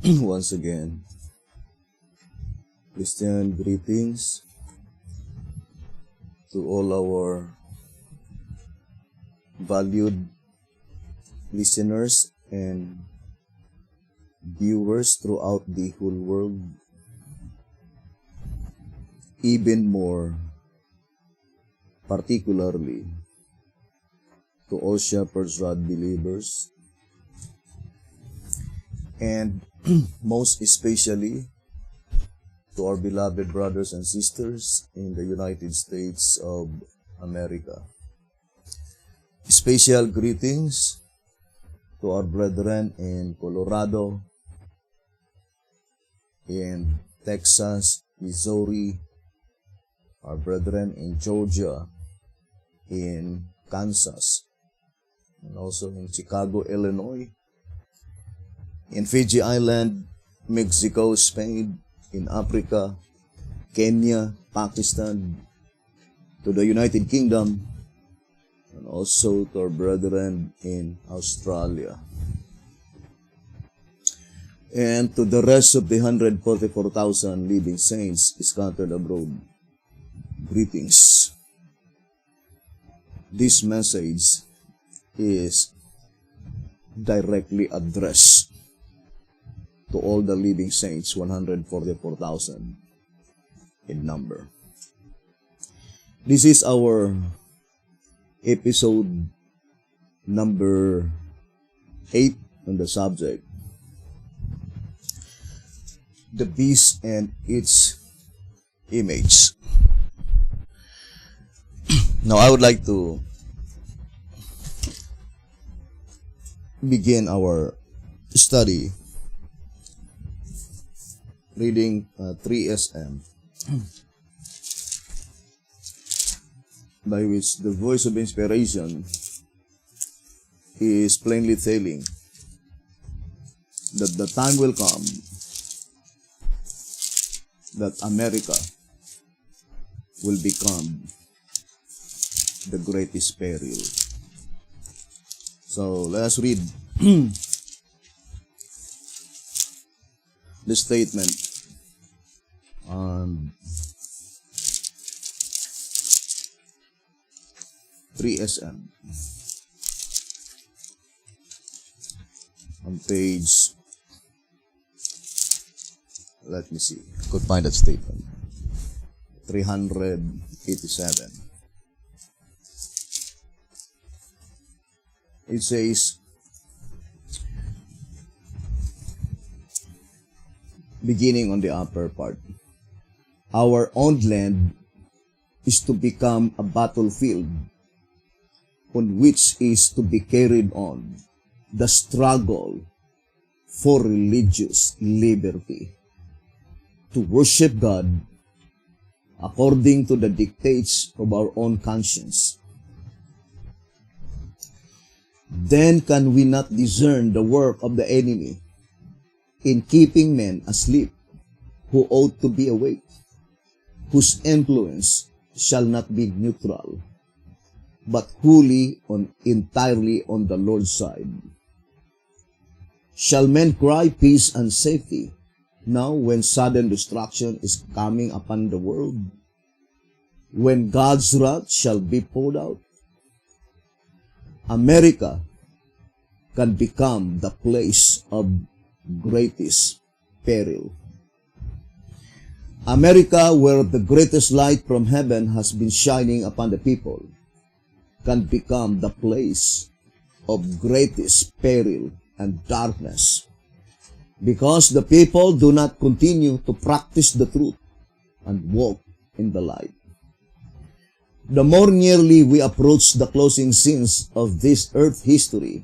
Once again, Christian greetings to all our valued listeners and viewers throughout the whole world. Even more particularly to all Shepherd's Rod believers, and most especially to our beloved brothers and sisters in the United States of America. Special greetings to our brethren in Colorado, in Texas, Missouri, our brethren in Georgia, in Kansas, and also in Chicago, Illinois, in Fiji Island, Mexico, Spain, in Africa, Kenya, Pakistan, to the United Kingdom, and also to our brethren in Australia. And to the rest of the 144,000 living saints scattered abroad, greetings. This message is directly addressed to all the living saints, 144,000 in number. This is our episode number 8 on the subject, the beast and its image. Now, I would like to begin our study reading 3SM, by which the voice of inspiration is plainly telling that the time will come that America will become the greatest peril. So let's read the statement on 3SM on page, let me see, I could find that statement, 387. It says, beginning on the upper part, our own land is to become a battlefield on which is to be carried on the struggle for religious liberty, to worship God according to the dictates of our own conscience. Then can we not discern the work of the enemy in keeping men asleep who ought to be awake, whose influence shall not be neutral, but entirely on the Lord's side? Shall men cry peace and safety now when sudden destruction is coming upon the world, when God's wrath shall be poured out? America can become the place of greatest peril. America, where the greatest light from heaven has been shining upon the people, can become the place of greatest peril and darkness, because the people do not continue to practice the truth and walk in the light. The more nearly we approach the closing scenes of this earth history,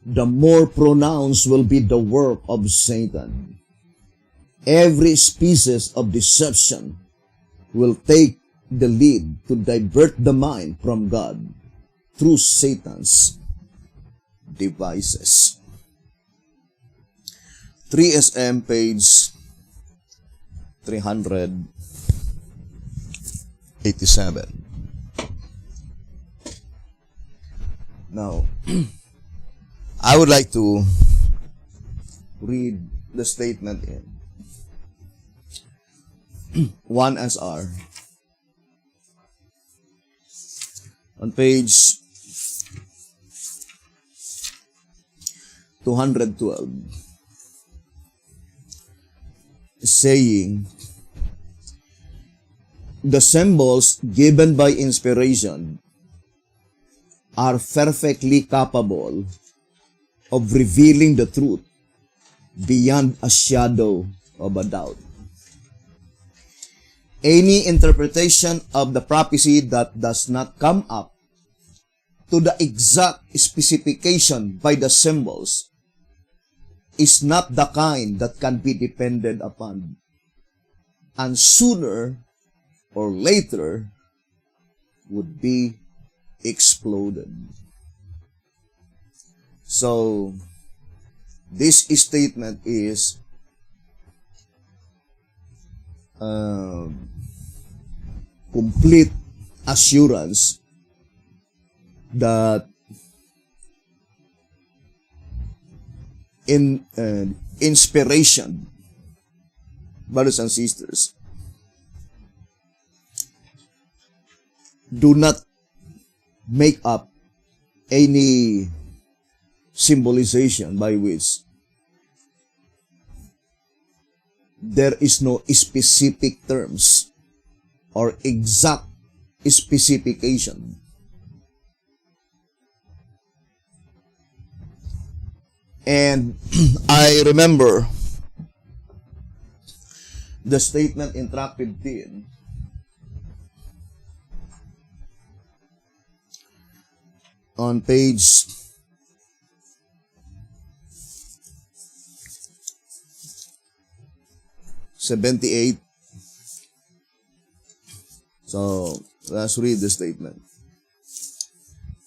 the more pronounced will be the work of Satan. Every species of deception will take the lead to divert the mind from God through Satan's devices. 3SM page 387. Now, I would like to read the statement in 1 SR on page 212, saying, the symbols given by inspiration are perfectly capable of revealing the truth beyond a shadow of a doubt. Any interpretation of the prophecy that does not come up to the exact specification by the symbols is not the kind that can be depended upon, and sooner or later would be exploded. So, this statement is complete assurance that inspiration, brothers and sisters, do not make up any symbolization by which there is no specific terms or exact specification. And I remember the statement in track 15 on page 78. So, let's read the statement.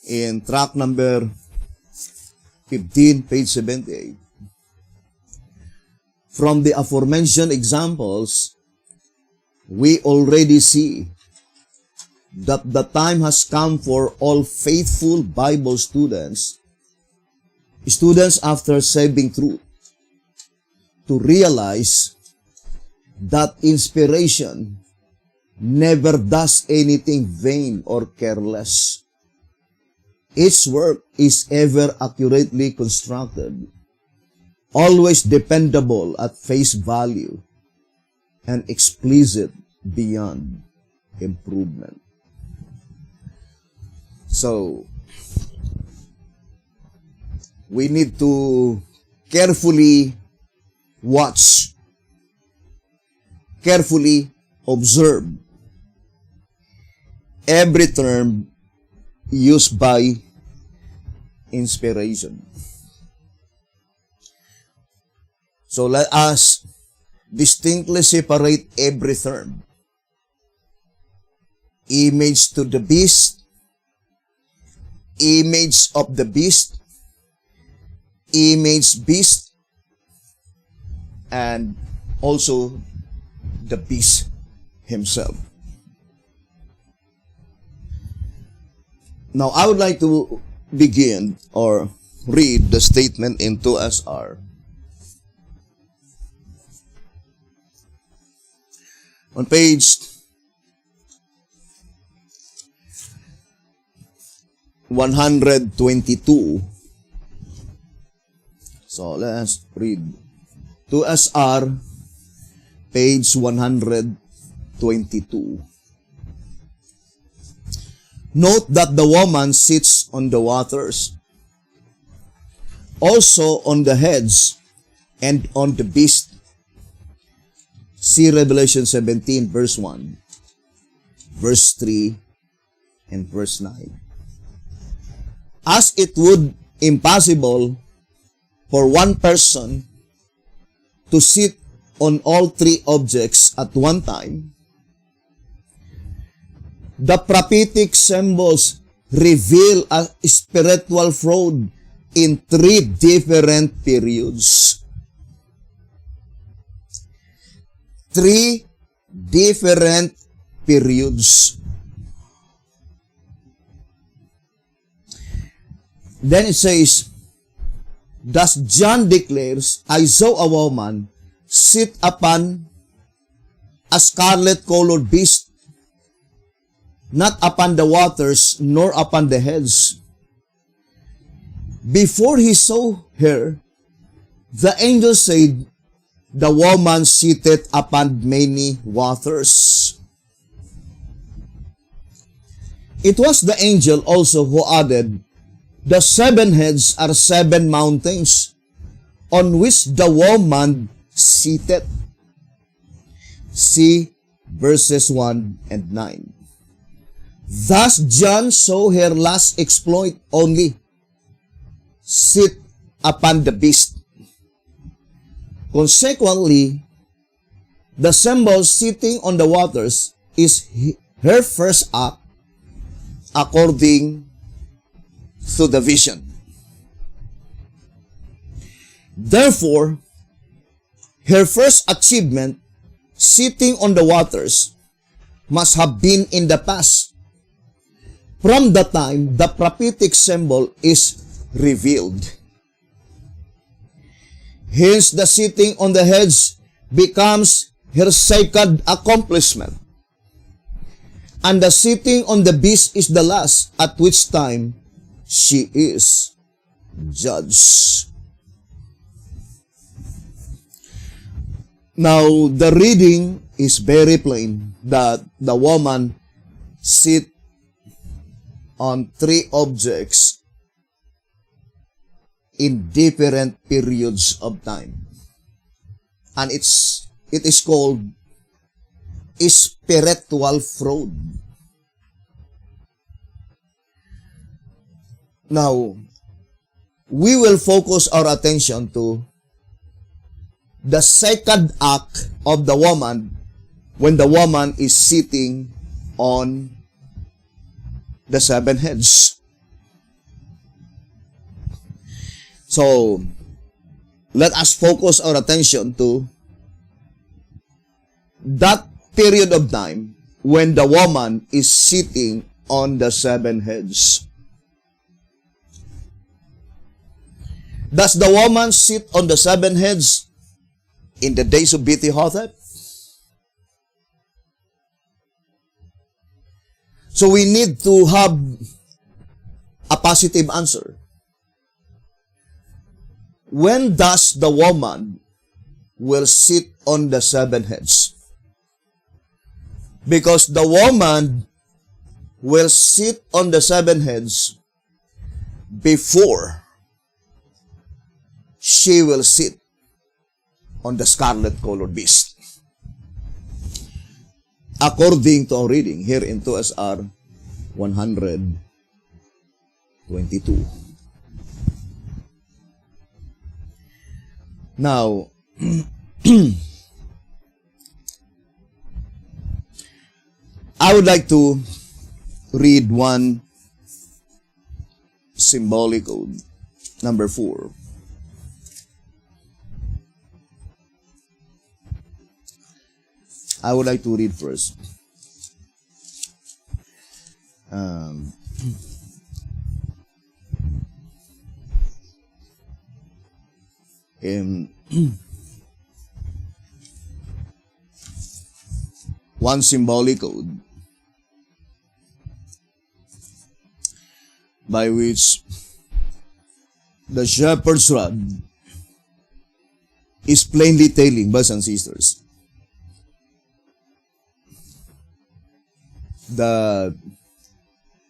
In track number 15, page 78. From the aforementioned examples, we already see that the time has come for all faithful Bible students after saving truth, to realize that inspiration never does anything vain or careless. Its work is ever accurately constructed, always dependable at face value, and explicit beyond improvement. So, we need to carefully watch, carefully observe every term used by inspiration. So let us distinctly separate every term. Image to the beast, image of the beast, image beast, and also the beast himself. Now, I would like to begin or read the statement in 2SR. On page 122. So, let's read 2SR, page 122. Note that the woman sits on the waters, also on the heads and on the beast. See Revelation 17, verse 1, verse 3, and verse 9. As it would impossible for one person to sit on all three objects at one time, the prophetic symbols reveal a spiritual fraud in three different periods. Three different periods. Then it says, Thus John declares, I saw a woman sit upon a scarlet-colored beast, not upon the waters, nor upon the heads. Before he saw her, the angel said, the woman seated upon many waters. It was the angel also who added, the 7 heads are 7 mountains, on which the woman seated. See verses 1 and 9. Thus John saw her last exploit only, sit upon the beast. Consequently, the symbol sitting on the waters is her first act according to the vision. Therefore, her first achievement, sitting on the waters, must have been in the past, from the time the prophetic symbol is revealed. Hence, the sitting on the heads becomes her second accomplishment, and the sitting on the beast is the last, at which time she is judged. Now, the reading is very plain that the woman sit on 3 objects in different periods of time. And it is called spiritual fraud. Now, we will focus our attention to the second act of the woman when the woman is sitting on the 7 heads. So, let us focus our attention to that period of time when the woman is sitting on the 7 heads. Does the woman sit on the 7 heads in the days of Beti-Hotep? So we need to have a positive answer. When does the woman will sit on the 7 heads? Because the woman will sit on the 7 heads before she will sit on the scarlet-colored beast. According to our reading here in 2SR 122. Now, I would like to read one symbolic code, number 4. I would like to read first. One symbolic code by which the shepherd's rod is plainly telling, brothers and sisters, the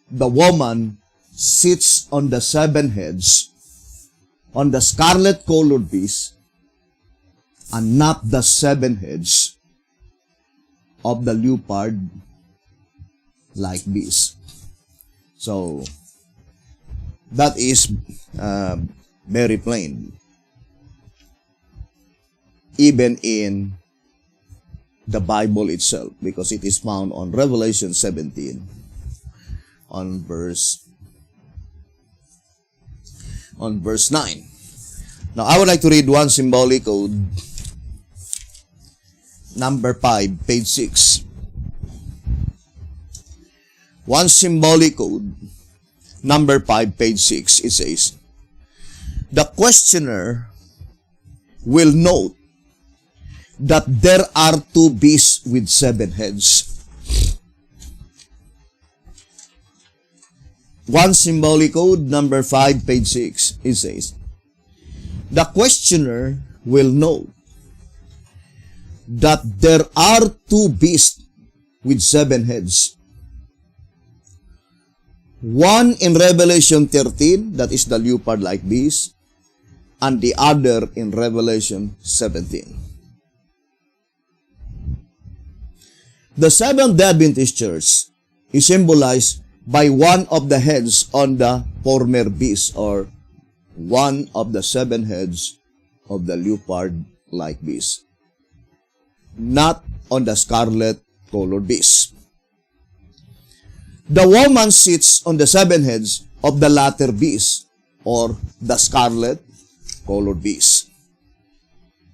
woman sits on the 7 heads on the scarlet-colored beast and not the 7 heads of the leopard-like beast. So, that is very plain. Even in the Bible itself, because it is found on Revelation 17 on verse 9. Now, I would like to read one symbolic code, number 5, page 6. One symbolic code, number 5, page 6. It says, the questioner will note that there are two beasts with 7 heads. One symbolic code, number 5, page 6, it says, the questioner will note that there are two beasts with 7 heads. One in Revelation 13, that is the leopard-like beast, and the other in Revelation 17. The Seventh-day Adventist Church is symbolized by one of the heads on the former beast, or one of the 7 heads of the leopard-like beast, not on the scarlet-colored beast. The woman sits on the 7 heads of the latter beast, or the scarlet-colored beast.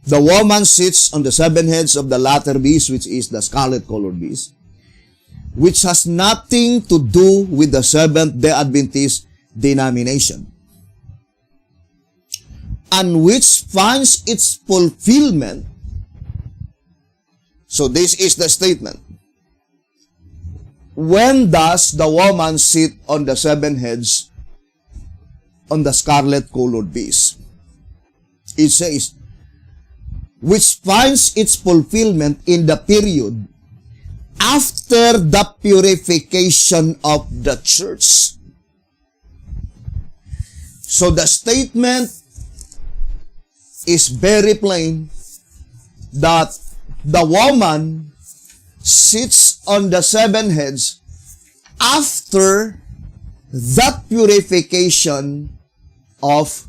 The woman sits on the 7 heads of the latter beast, which is the scarlet-colored beast, which has nothing to do with the Seventh-day Adventist denomination, and which finds its fulfillment. So this is the statement. When does the woman sit on the 7 heads on the scarlet-colored beast? It says, which finds its fulfillment in the period after the purification of the church. So the statement is very plain that the woman sits on the 7 heads after that purification of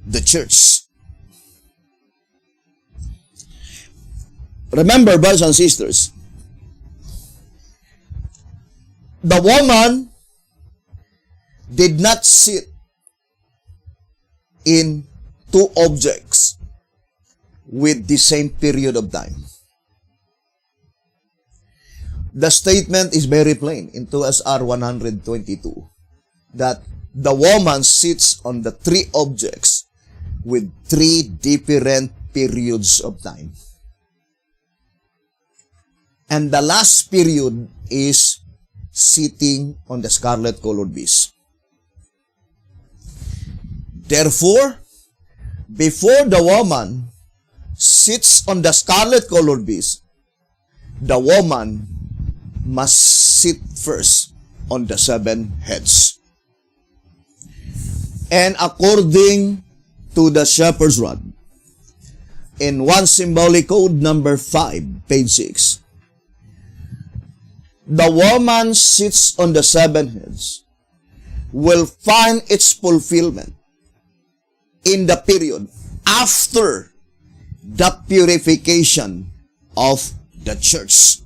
the church. Remember, brothers and sisters, the woman did not sit in 2 objects with the same period of time. The statement is very plain in 2 SR 122 that the woman sits on the 3 objects with 3 different periods of time. And the last period is sitting on the scarlet-colored beast. Therefore, before the woman sits on the scarlet-colored beast, the woman must sit first on the 7 heads. And according to the shepherd's rod, in one symbolic code, number 5, page 6, the woman sits on the 7 heads will find its fulfillment in the period after the purification of the church.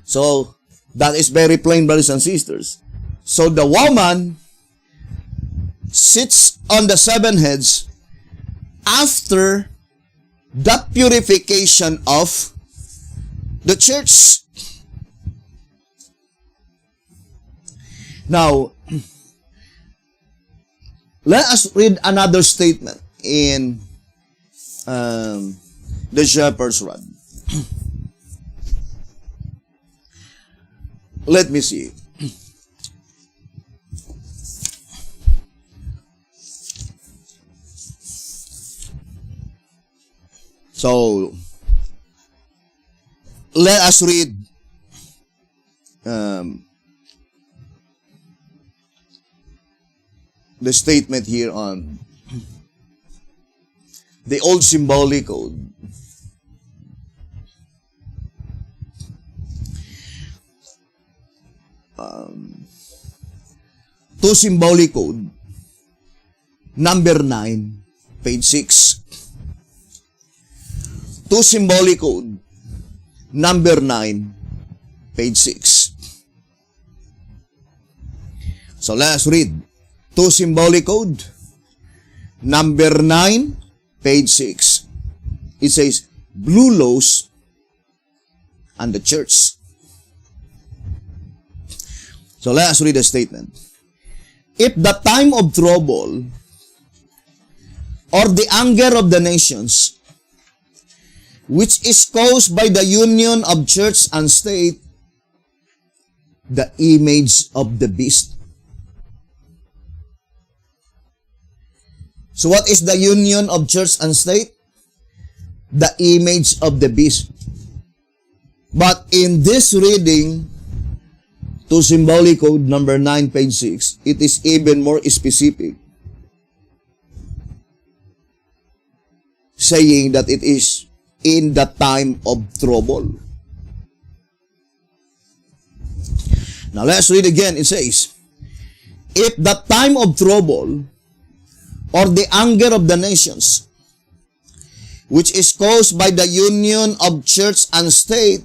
So, that is very plain, brothers and sisters. So, the woman sits on the 7 heads after the purification of the church. Now, let us read another statement in the shepherd's rod. Let me see. So, let us read the statement here on the old symbolic code. To symbolic code, number 9, page 6. To symbolic code, number 9, page 6. So let us read. To symbolic code, number 9, page 6. It says, Blue Laws and the Church. So let us read the statement. If the time of trouble or the anger of the nations, which is caused by the union of church and state, the image of the beast. So what is the union of church and state? The image of the beast. But in this reading, to Symbolic Code number 9, page 6, it is even more specific, saying that it is in the time of trouble. Now let's read again. It says, if the time of trouble or the anger of the nations, which is caused by the union of church and state,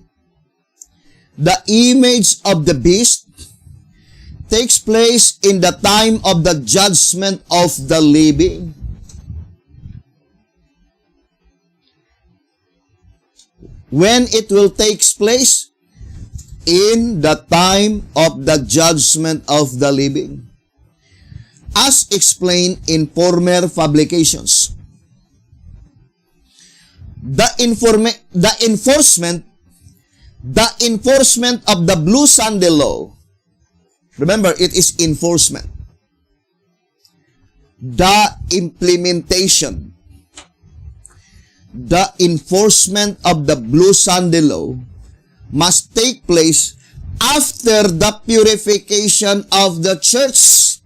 the image of the beast takes place in the time of the judgment of the living. When it will take place? In the time of the judgment of the living. As explained in former publications, the enforcement of the Blue Sunday Law, remember, it is enforcement. The enforcement of the Blue Sunday Law must take place after the purification of the church.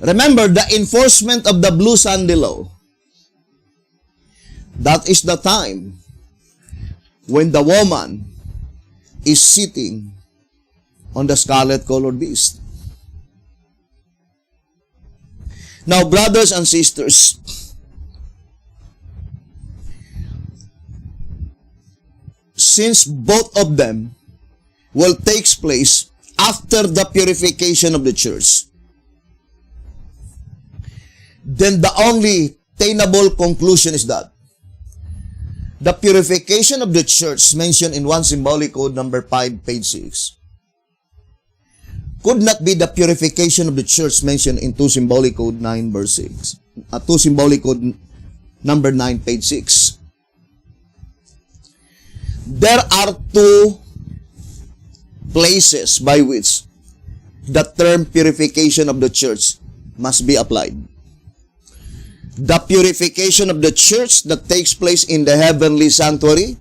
Remember, the enforcement of the Blue Sunday Law, that is the time when the woman is sitting on the scarlet-colored beast. Now, brothers and sisters, since both of them will take place after the purification of the church, then the only tenable conclusion is that the purification of the church mentioned in 1 Symbolic Code number 5, page 6, could not be the purification of the church mentioned in 2 Symbolic Code 9, verse 6. 2 Symbolic Code number 9, page 6. There are two places by which the term purification of the church must be applied. The purification of the church that takes place in the heavenly sanctuary,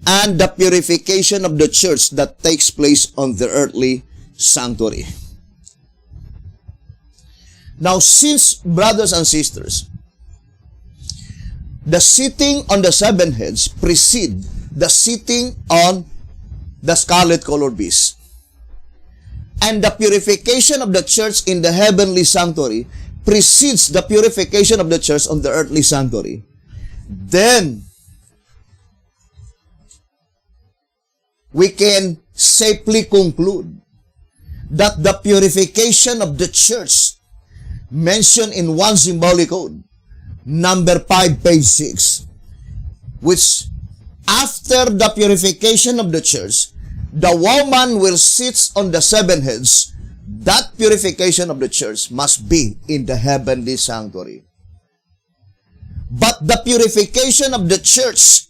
and the purification of the church that takes place on the earthly sanctuary. Now, since, brothers and sisters, the sitting on the seven heads precede the sitting on the scarlet-colored beast, and the purification of the church in the heavenly sanctuary precedes the purification of the church on the earthly sanctuary, then we can safely conclude that the purification of the church mentioned in 1 Symbolic Code number 5, page 6, which after the purification of the church, the woman will sit on the seven heads, that purification of the church must be in the heavenly sanctuary. But the purification of the church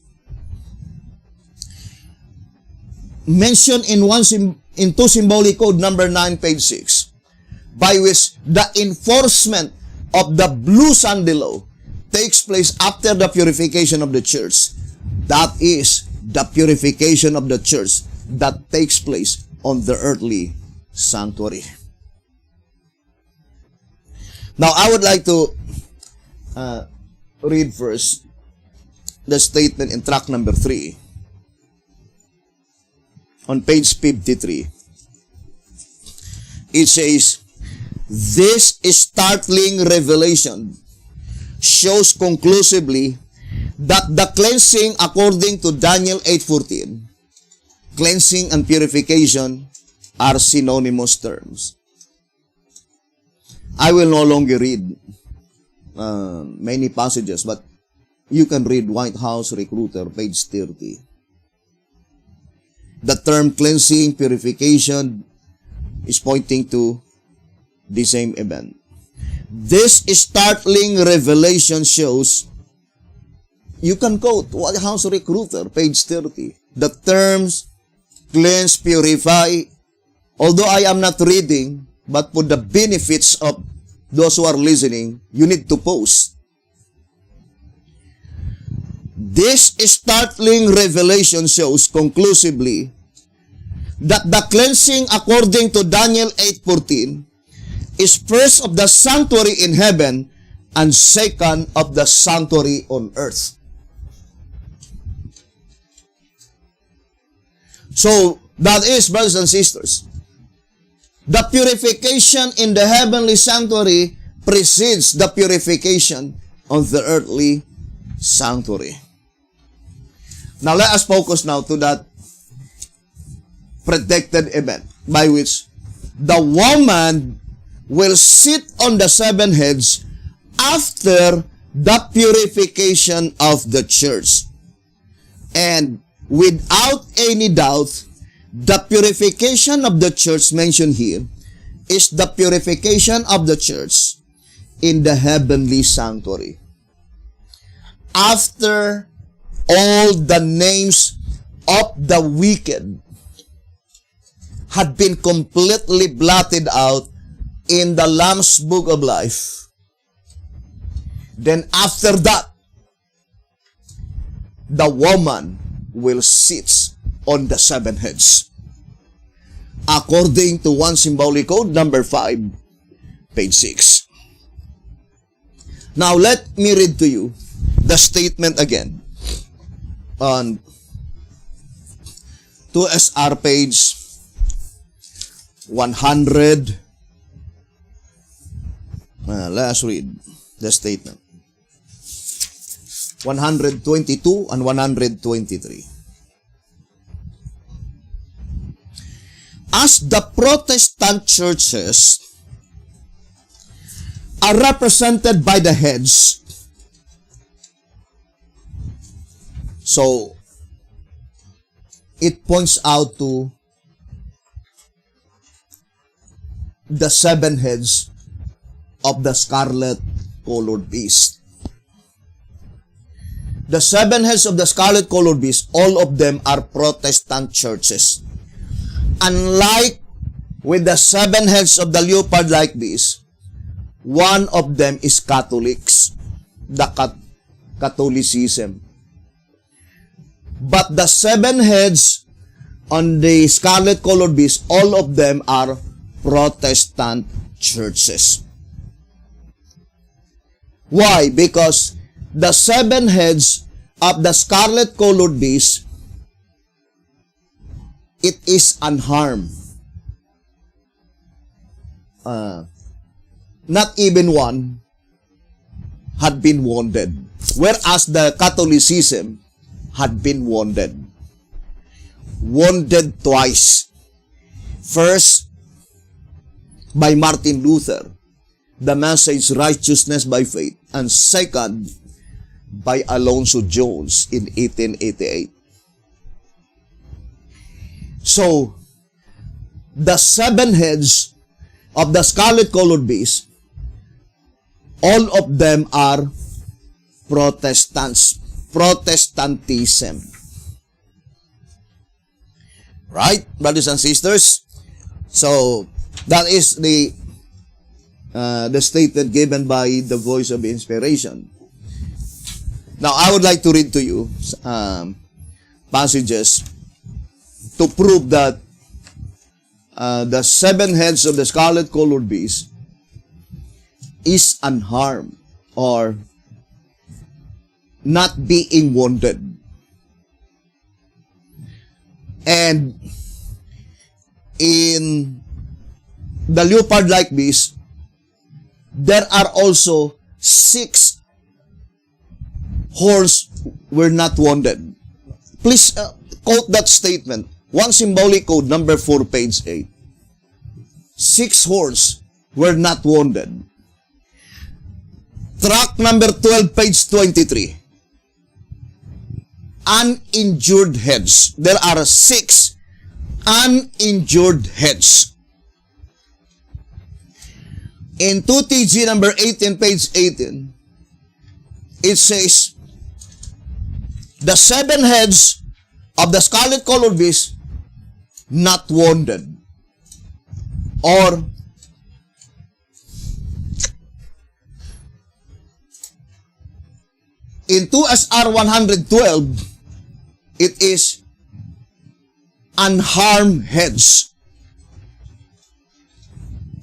mentioned in 2 Symbolic Code number 9, page 6, by which the enforcement of the Blue Sunday Law takes place after the purification of the church, that is the purification of the church that takes place on the earthly sanctuary. Now, I would like to read first the statement in tract number 3 on page 53. It says, "This startling revelation shows conclusively that the cleansing according to Daniel 8:14, cleansing and purification are synonymous terms." I will no longer read many passages, but you can read White House Recruiter, page 30. The term cleansing, purification is pointing to the same event. This startling revelation shows, you can quote White House Recruiter, page 30, the terms cleanse, purify, although I am not reading, but for the benefits of those who are listening, you need to post. This startling revelation shows conclusively that the cleansing according to Daniel 8:14 is first of the sanctuary in heaven and second of the sanctuary on earth. So, that is, brothers and sisters, the purification in the heavenly sanctuary precedes the purification of the earthly sanctuary. Now, let us focus now to that predicted event by which the woman will sit on the seven heads after the purification of the church. And without any doubt, the purification of the church mentioned here is the purification of the church in the heavenly sanctuary. After all the names of the wicked had been completely blotted out in the Lamb's Book of Life, then after that, the woman will sit on the seven heads. According to one symbolic code, number 5, page 6. Now, let me read to you the statement again on 2SR page 100. Let's read the statement. 122 and 123. As the Protestant churches are represented by the heads, so it points out to the seven heads of the scarlet-colored beast. The seven heads of the scarlet-colored beast, all of them are Protestant churches. Unlike with the seven heads of the leopard-like beast, one of them is Catholics, the Catholicism. But the seven heads on the scarlet-colored beast, all of them are Protestant churches. Why? Because the seven heads of the scarlet-colored beast, it is unharmed. Not even one had been wounded. Whereas the Catholicism had been wounded. Wounded twice. First, by Martin Luther, the message righteousness by faith. And second, by Alonzo Jones in 1888. So, the seven heads of the scarlet-colored beast, all of them are Protestants. Protestantism. Right, brothers and sisters? So, that is the statement given by the voice of inspiration. Now, I would like to read to you passages to prove that the seven heads of the scarlet-colored beast is unharmed or not being wounded. And in the leopard-like beast, there are also 6 horns were not wounded. Please quote that statement. One symbolic code, number 4, page 8. 6 horns were not wounded. Track number 12, page 23. Uninjured heads. There are 6 uninjured heads. In 2TG number 18, page 18, it says, the 7 heads of the scarlet-colored beast not wounded. Or, in 2SR 112, it is unharmed heads.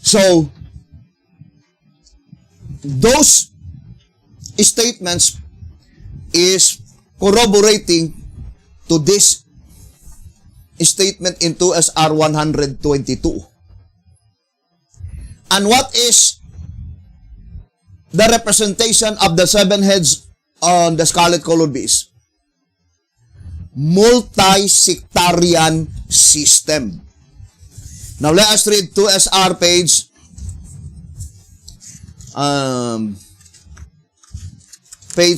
So, those statements is corroborating to this statement in 2SR 122. And what is the representation of the 7 heads on the scarlet-colored beast? Multi-sectarian system. Now let us read 2SR page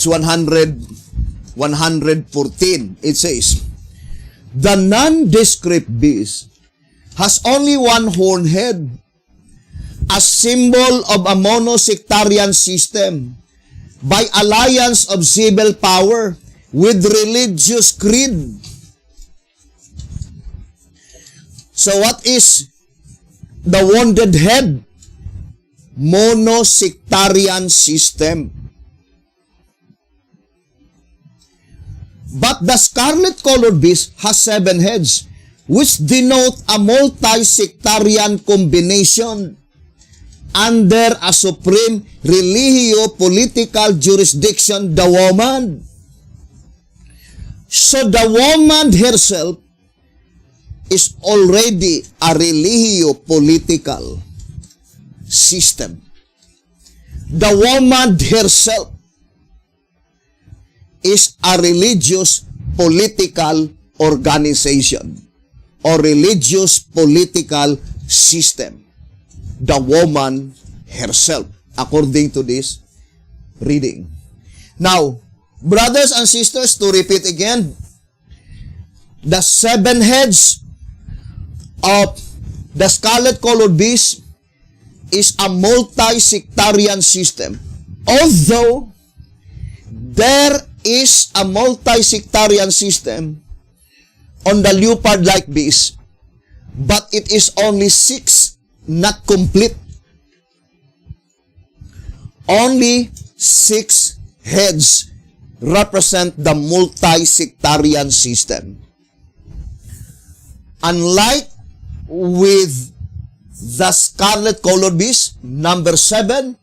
114. It says, the nondescript beast has only one horned head, a symbol of a monosectarian system by alliance of civil power with religious creed. So what is the wounded head? Monosectarian system. But the scarlet-colored beast has 7 heads, which denote a multi-sectarian combination under a supreme religio-political jurisdiction, the woman. So the woman herself is already a religio-political system. The woman herself is a religious political organization or religious political system. The woman herself, according to this reading. Now, brothers and sisters, to repeat again, the 7 heads of the scarlet-colored beast is a multi-sectarian system. Although there is a multi-sectarian system on the leopard-like beast, but it is only 6, not complete. Only 6 heads represent the multi-sectarian system. Unlike with the scarlet-colored beast, number 7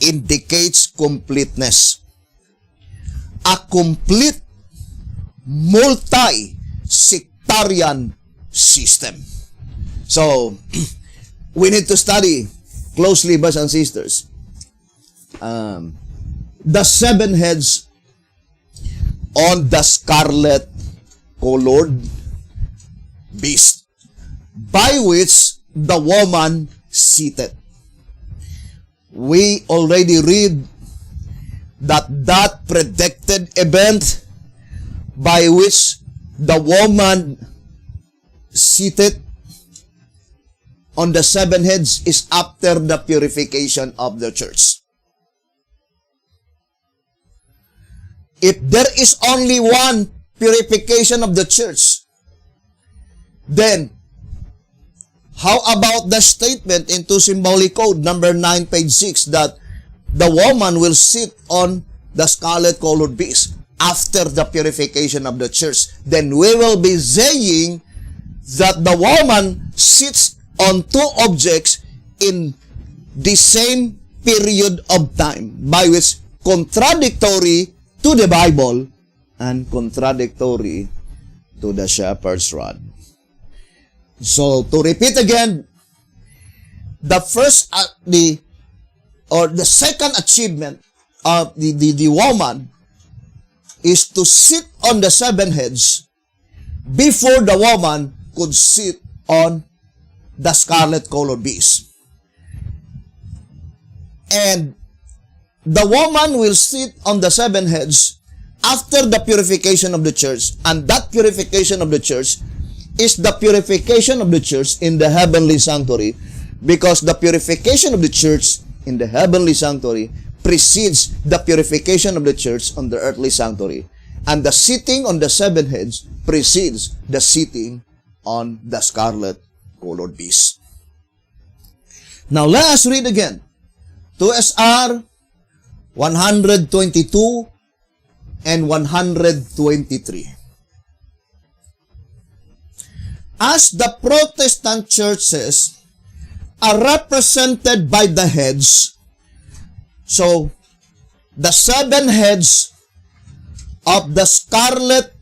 indicates completeness. A complete multi-sectarian system. So, we need to study closely, brothers and sisters, the 7 heads on the scarlet-colored beast, by which the woman seated. We already read that predicted event by which the woman seated on the 7 heads is after the purification of the church. If there is only one purification of the church, then how about the statement into symbolic code number 9, page 6, that the woman will sit on the scarlet-colored beast after the purification of the church? Then we will be saying that the woman sits on 2 objects in the same period of time, by which contradictory to the Bible and contradictory to the shepherd's rod. So, to repeat again, the second achievement of the woman is to sit on the 7 heads before the woman could sit on the scarlet-colored beast. And the woman will sit on the 7 heads after the purification of the church. And that purification of the church is the purification of the church in the heavenly sanctuary, because the purification of the church in the heavenly sanctuary precedes the purification of the church on the earthly sanctuary. And the sitting on the seven heads precedes the sitting on the scarlet colored beast. Now let us read again. 2SR 122 and 123. As the Protestant churches are represented by the heads, so the seven heads of the scarlet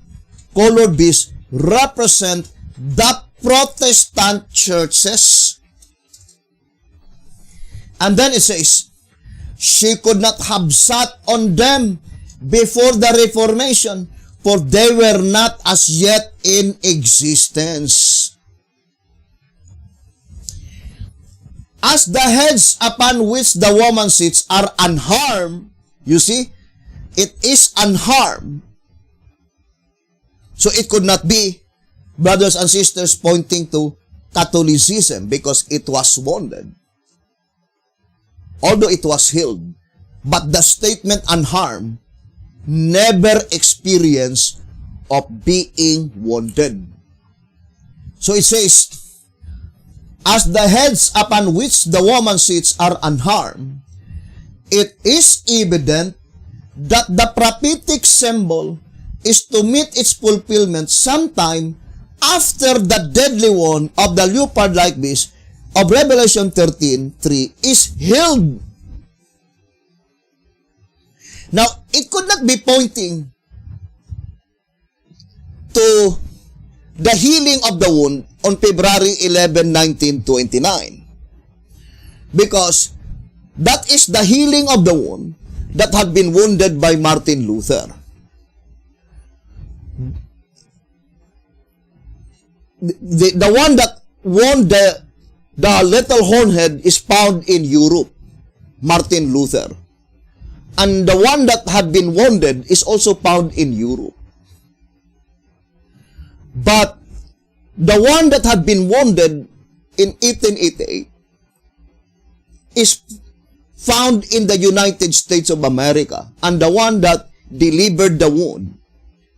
colored beast represent the Protestant churches. And then it says, she could not have sat on them before the Reformation, for they were not as yet in existence. As the heads upon which the woman sits are unharmed, you see, it is unharmed. So it could not be, brothers and sisters, pointing to Catholicism because it was wounded. Although it was healed, but the statement unharmed never experienced of being wounded. So it says, as the heads upon which the woman sits are unharmed, it is evident that the prophetic symbol is to meet its fulfillment sometime after the deadly wound of the leopard-like beast of Revelation 13:3 is healed. Now, it could not be pointing to the healing of the wound on February 11, 1929. Because that is the healing of the wound that had been wounded by Martin Luther. The one that wounded the little hornhead is found in Europe, Martin Luther. And the one that had been wounded is also found in Europe. But the one that had been wounded in 1888 is found in the United States of America. And the one that delivered the wound,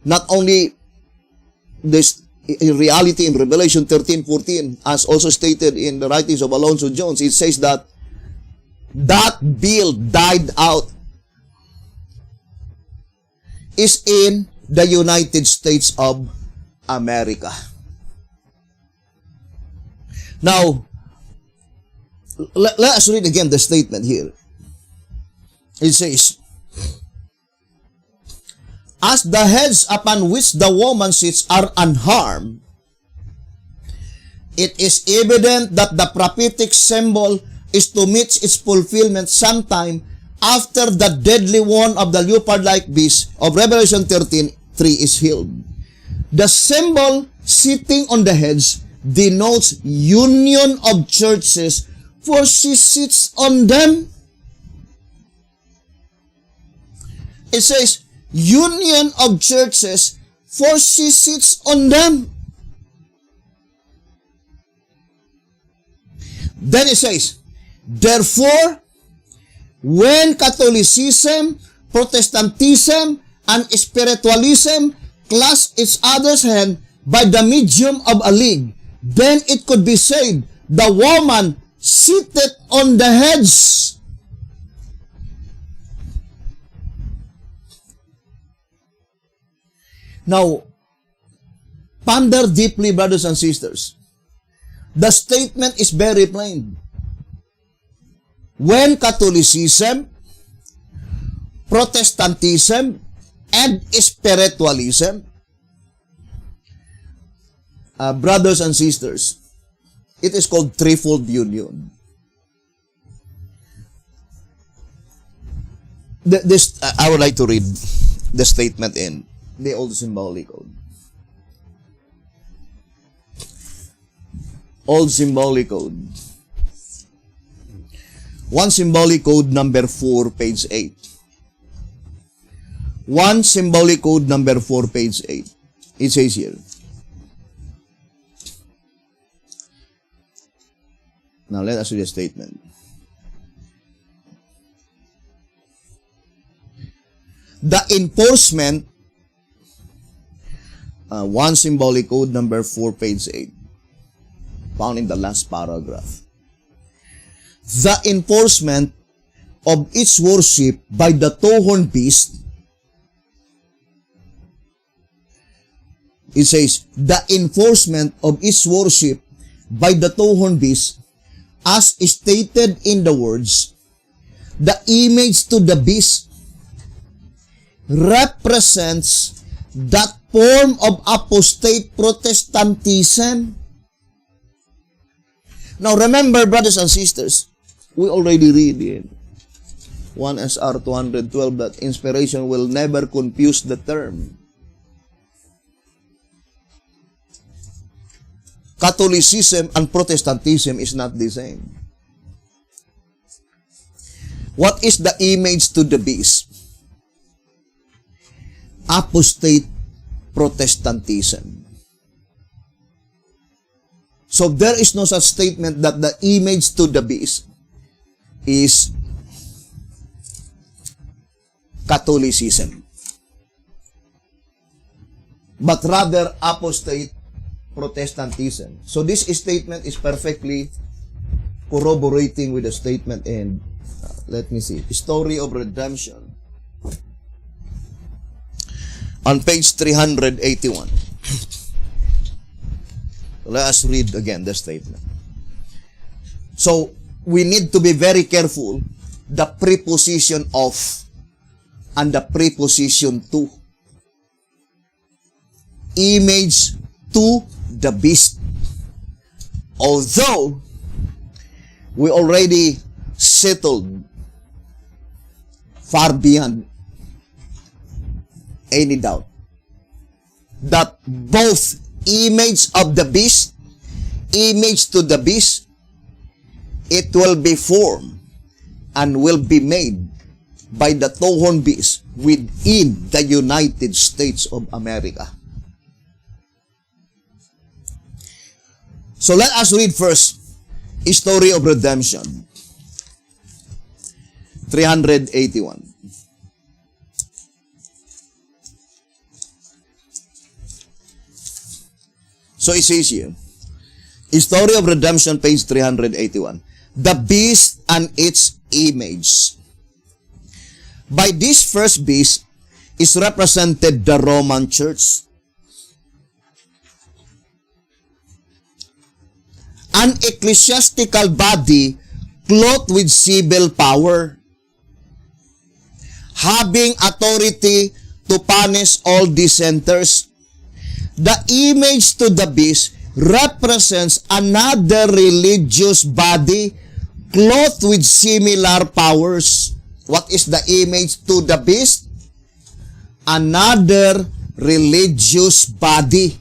not only this in reality in Revelation 13:14, as also stated in the writings of Alonzo Jones, it says that that bill died out is in the United States of America. Now, let us read again the statement here. It says, as the heads upon which the woman sits are unharmed, it is evident that the prophetic symbol is to meet its fulfillment sometime after the deadly wound of the leopard-like beast of Revelation 13:3 is healed. The symbol sitting on the heads denotes union of churches, for she sits on them. It says, union of churches, for she sits on them. Then it says, therefore, when Catholicism, Protestantism, and Spiritualism clasp each other's hand by the medium of a league, then it could be said, the woman seated on the heads. Now, ponder deeply, brothers and sisters. The statement is very plain. When Catholicism, Protestantism, and Spiritualism, brothers and sisters, it is called threefold union. I would like to read the statement in the Old Symbolic Code. Old Symbolic Code. One Symbolic Code number 4, page 8. One Symbolic Code number 4, page 8. It says here, Now, let us read the statement. The enforcement, one symbolic code number 4, page 8, found in the last paragraph. The enforcement of its worship by the two-horned beast, it says, the enforcement of its worship by the two-horned beast, as stated in the words, the image to the beast represents that form of apostate Protestantism. Now remember, brothers and sisters, we already read in 1 SR 212 that inspiration will never confuse the term. Catholicism and Protestantism is not the same. What is the image to the beast? Apostate Protestantism. So there is no such statement that the image to the beast is Catholicism, but rather apostate Protestantism. So this statement is perfectly corroborating with the statement in, let me see, Story of Redemption, on page 381. Let us read again the statement. So, we need to be very careful the preposition of and the preposition to. Image to the beast. Although, we already settled far beyond any doubt that both image of the beast, image to the beast, it will be formed and will be made by the two-horned beast within the United States of America. So let us read first Story of Redemption 381. So it says here, Story of Redemption, page 381. The beast and its image. By this first beast is represented the Roman Church. An ecclesiastical body clothed with civil power, having authority to punish all dissenters. The image to the beast represents another religious body clothed with similar powers. What is the image to the beast? Another religious body.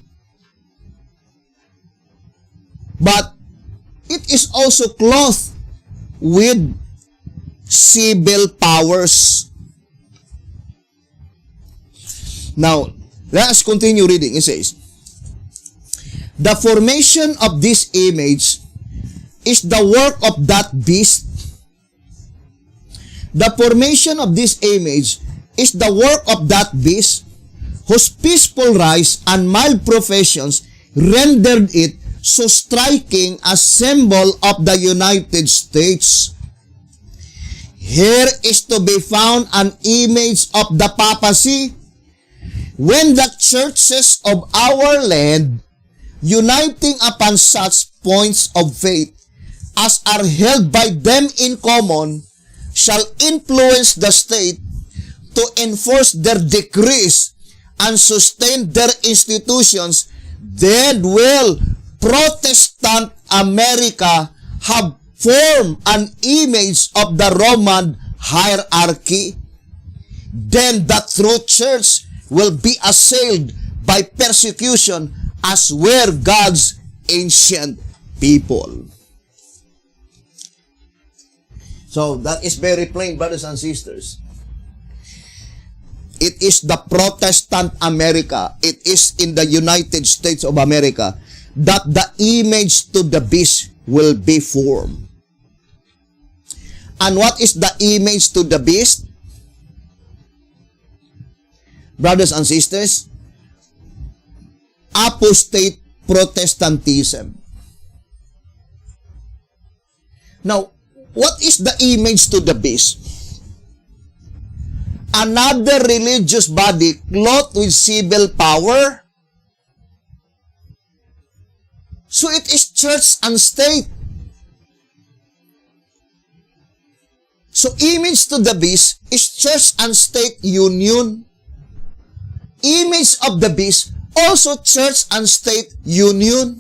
But it is also clothed with civil powers. Now, let us continue reading. It says, the formation of this image is the work of that beast. The formation of this image is the work of that beast, whose peaceful rise and mild professions rendered it so striking a symbol of the United States. Here is to be found an image of the papacy, when the churches of our land, uniting upon such points of faith as are held by them in common, shall influence the state to enforce their decrees and sustain their institutions, then will Protestant America have formed an image of the Roman hierarchy. Then the true church will be assailed by persecution as were God's ancient people. So that is very plain, brothers and sisters. It is the Protestant America, it is in the United States of America, that the image to the beast will be formed. And what is the image to the beast? Brothers and sisters, apostate Protestantism. Now, what is the image to the beast? Another religious body clothed with civil power. So it is church and state. So image to the beast is church and state union. Image of the beast, also church and state union.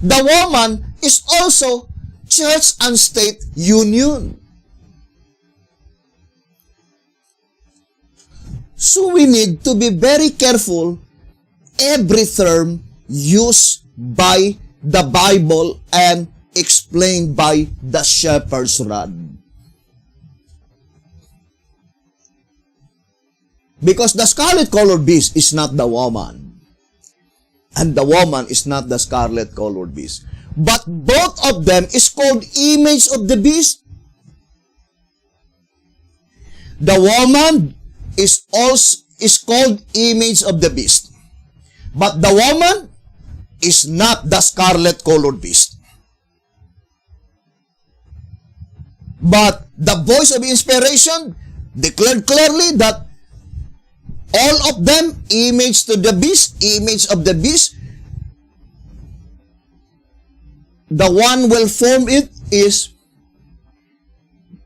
The woman is also church and state union. So we need to be very careful every term used by the Bible and explained by the shepherd's rod. Because the scarlet-colored beast is not the woman. And the woman is not the scarlet-colored beast. But both of them is called image of the beast. The woman is called image of the beast. But the woman is not the scarlet-colored beast. But the voice of inspiration declared clearly that all of them, image to the beast, image of the beast. The one will form it is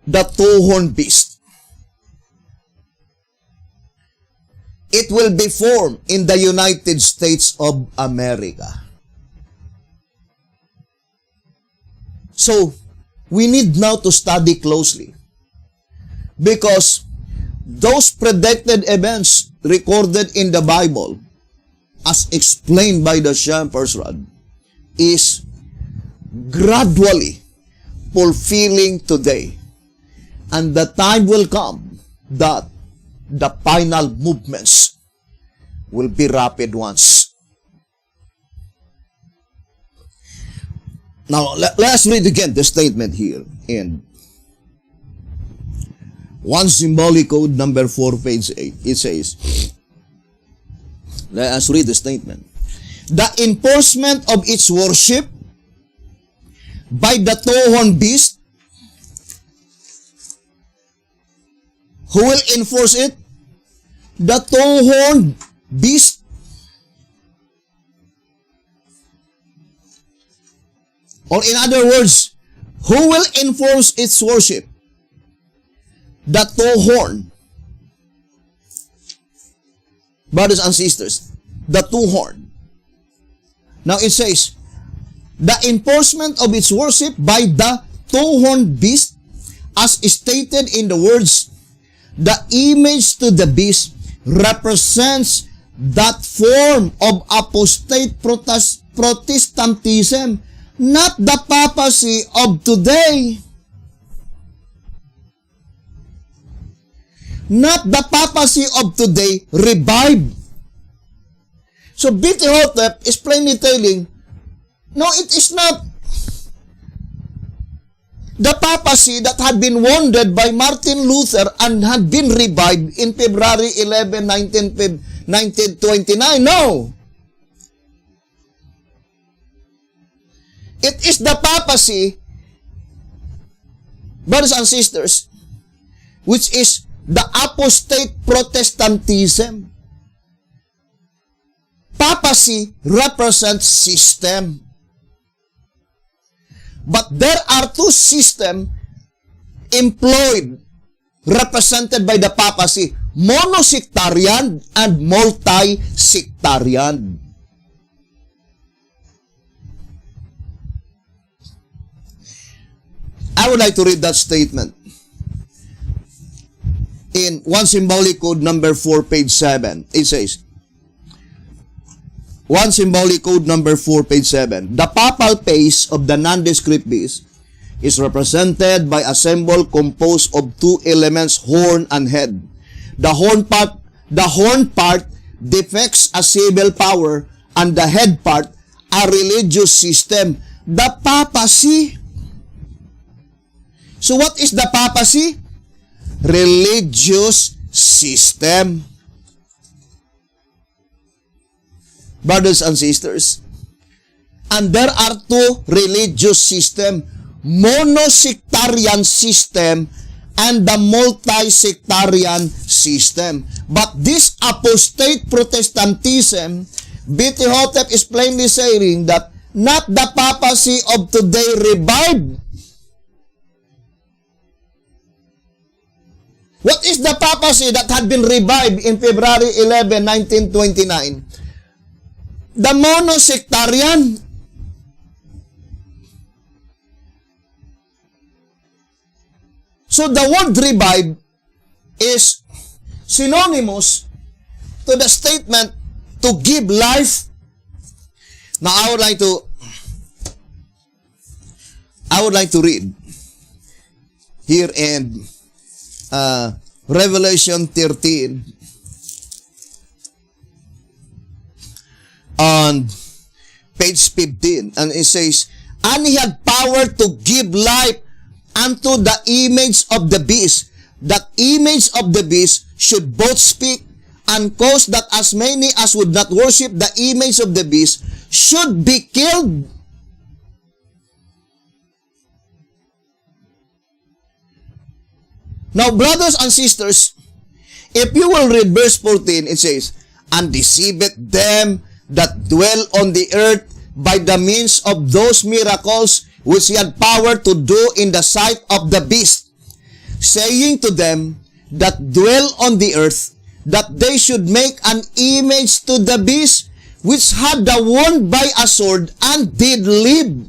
the two-horned beast. It will be formed in the United States of America. So, we need now to study closely. Because those predicted events recorded in the Bible, as explained by the shepherd's rod, is gradually fulfilling today. And the time will come that the final movements will be rapid ones. Now, let us read again the statement here in One Symbolic Code number 4, page 8. It says, let us read the statement. The enforcement of its worship by the two-horned beast. Who will enforce it? The two-horned beast. Or in other words, who will enforce its worship? The two-horn. Brothers and sisters, the two-horn. Now it says, the enforcement of its worship by the two-horned beast, as stated in the words, the image to the beast represents that form of apostate Protestantism, not the papacy of today. Not the papacy of today revived. So B.T. Hotep is plainly telling, no, it is not the papacy that had been wounded by Martin Luther and had been revived in February 11, 1929. No. It is the papacy, brothers and sisters, which is the apostate Protestantism. Papacy represents system. But there are two systems employed, represented by the papacy, monosectarian and multi-sectarian. I would like to read that statement in One Symbolic Code number 4, page 7. It says, One Symbolic Code number 4, page 7. The papal face of the nondescript beast is represented by a symbol composed of two elements, horn and head. The horn part depicts a civil power, and the head part a religious system. The papacy. So what is the papacy? Religious system. Brothers and sisters, and there are two religious systems, monosectarian system and the multi-sectarian system. But this apostate Protestantism, B.T. Hotep is plainly saying that not the papacy of today revived. What is the papacy that had been revived in February 11, 1929? The monosectarian. So the word revive is synonymous to the statement to give life. Now I would like to read here in Revelation 13 on page 15, and it says, and he had power to give life unto the image of the beast. That image of the beast should both speak and cause that as many as would not worship the image of the beast should be killed. Now, brothers and sisters, if you will read verse 14, it says, and deceiveth them that dwell on the earth by the means of those miracles which he had power to do in the sight of the beast, saying to them that dwell on the earth, that they should make an image to the beast, which had the wound by a sword, and did live.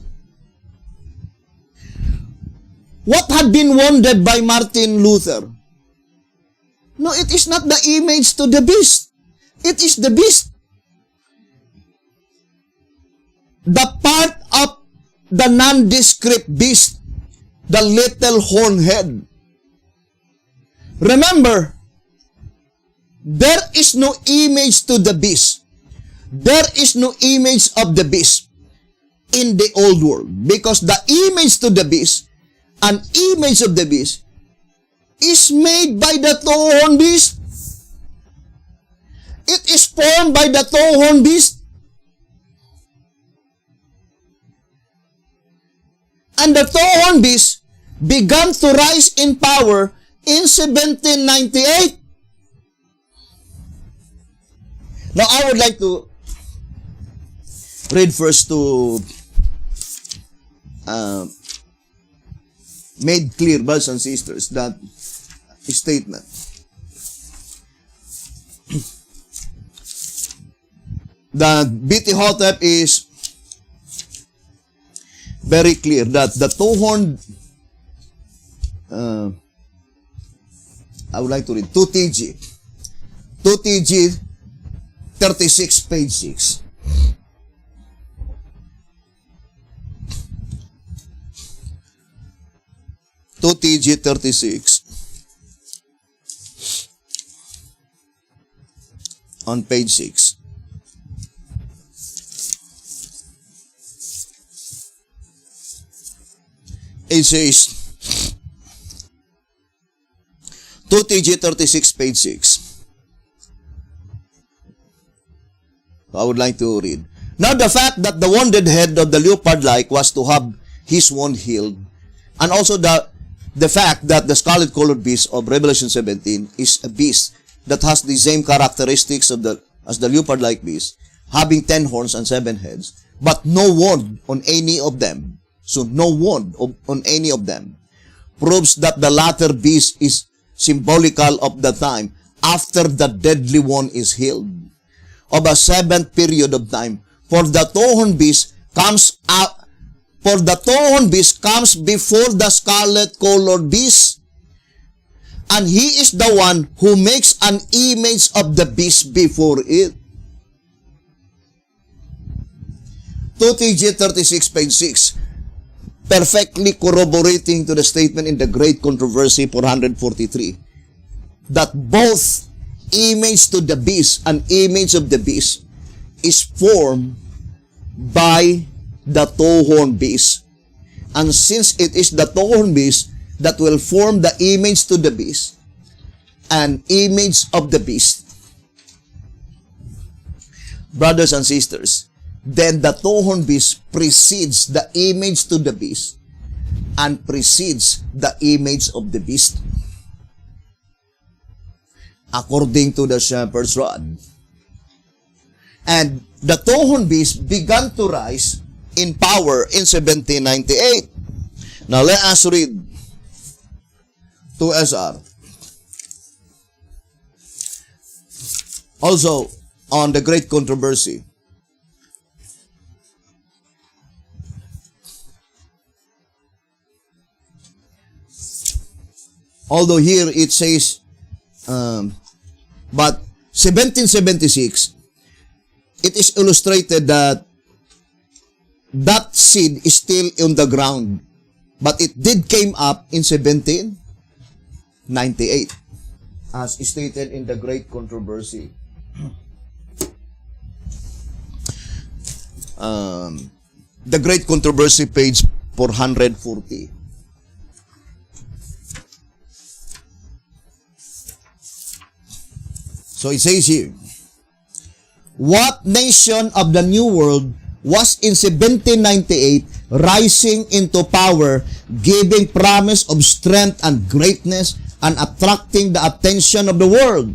What had been wounded by Martin Luther? No, it is not the image to the beast. It is the beast. The part of the nondescript beast, the little horn head. Remember, there is no image to the beast. There is no image of the beast in the old world, because the image to the beast, an image of the beast, is made by the two-horned beast. It is formed by the two-horned beast. And the two-horned beast began to rise in power in 1798. Now, I would like to read first to made clear, brothers and sisters, that statement. The B.T. Hotep is very clear that the two-horned, I would like to read 2TG 36, page 6. TG 36 on page 6. It says, 2TG 36, page 6. I would like to read. Now the fact that the wounded head of the leopard-like was to have his wound healed, and also the fact that the scarlet-colored beast of Revelation 17 is a beast that has the same characteristics as the leopard-like beast, having 10 horns and 7 heads, but no wound on any of them. So no wound on any of them proves that the latter beast is symbolical of the time after the deadly one is healed, of a 7th period of time. For the two-horned beast comes out. For the two-horned beast comes before the scarlet-colored beast, and he is the one who makes an image of the beast before it. 2TG 36, page 6, perfectly corroborating to the statement in the Great Controversy 443, that both image to the beast and image of the beast is formed by the two-horned beast. And since it is the two-horned beast that will form the image to the beast, an image of the beast, brothers and sisters, then the two-horned beast precedes the image to the beast and precedes the image of the beast. According to the shepherd's rod. And the two-horned beast began to rise in power in 1798. Now let us read 2SR. Also, on the great controversy. Although here it says, but 1776, it is illustrated that that seed is still in the ground, but it did came up in 1798, as stated in the great controversy. The great controversy, page 440. So it says here, what nation of the New World was in 1798 rising into power, giving promise of strength and greatness and attracting the attention of the world?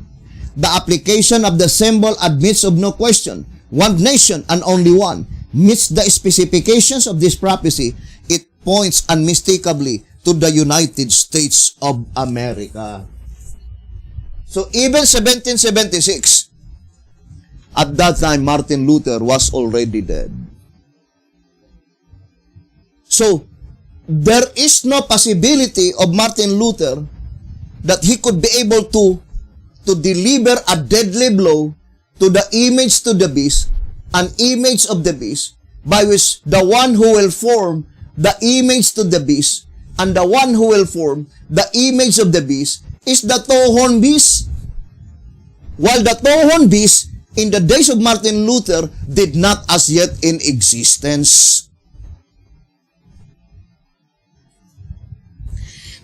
The application of the symbol admits of no question. One nation and only one meets the specifications of this prophecy. It points unmistakably to the United States of America. So even 1776, at that time, Martin Luther was already dead. So, there is no possibility of Martin Luther that he could be able to deliver a deadly blow to the image to the beast, an image of the beast, by which the one who will form the image to the beast, and the one who will form the image of the beast is the two-horned beast. While the two-horned beast in the days of Martin Luther did not as yet in existence.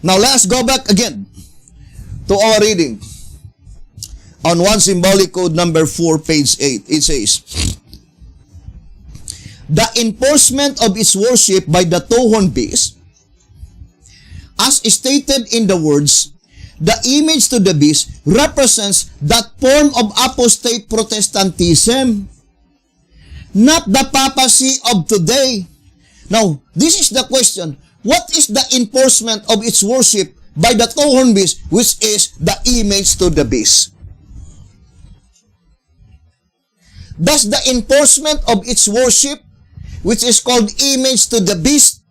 Now let's go back again to our reading. On one symbolic code number 4, page 8, it says, the enforcement of its worship by the two-horned beast, as stated in the words, the image to the beast represents that form of apostate Protestantism, not the papacy of today. Now, this is the question. What is the enforcement of its worship by the two-horned beast, which is the image to the beast? Does the enforcement of its worship, which is called image to the beast,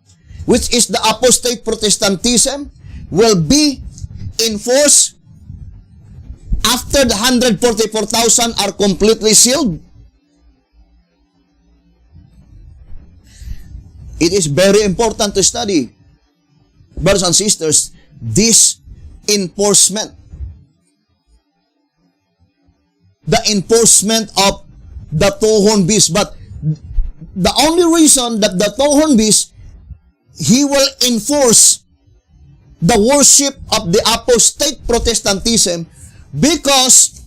which is the apostate Protestantism, will be enforced after the 144,000 are completely sealed? It is very important to study, brothers and sisters, this enforcement. The enforcement of the two-horned beast. But the only reason that the two-horned beast, he will enforce the worship of the apostate Protestantism because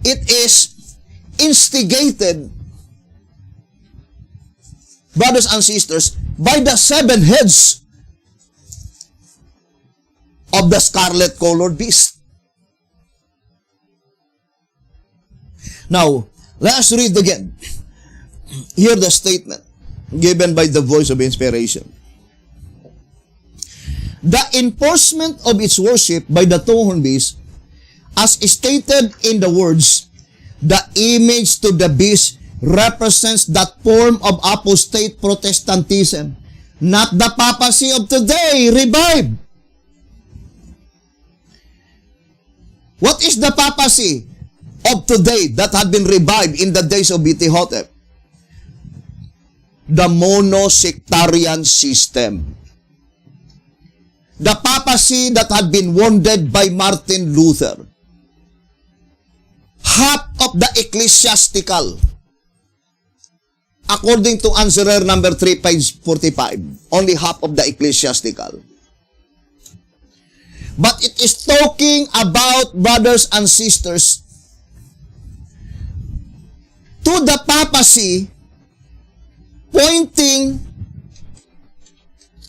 it is instigated, brothers and sisters, by the 7 heads of the scarlet-colored beast. Now, let us read again. Hear the statement given by the voice of inspiration. The enforcement of its worship by the two-horned beast, as stated in the words, the image to the beast represents that form of apostate Protestantism, not the papacy of today, revived. What is the papacy of today that had been revived in the days of Itihotep? The monosectarian system. The papacy that had been wounded by Martin Luther. Half of the ecclesiastical according to answerer number 3, page 45, only half of the ecclesiastical. But it is talking about, brothers and sisters, to the papacy, pointing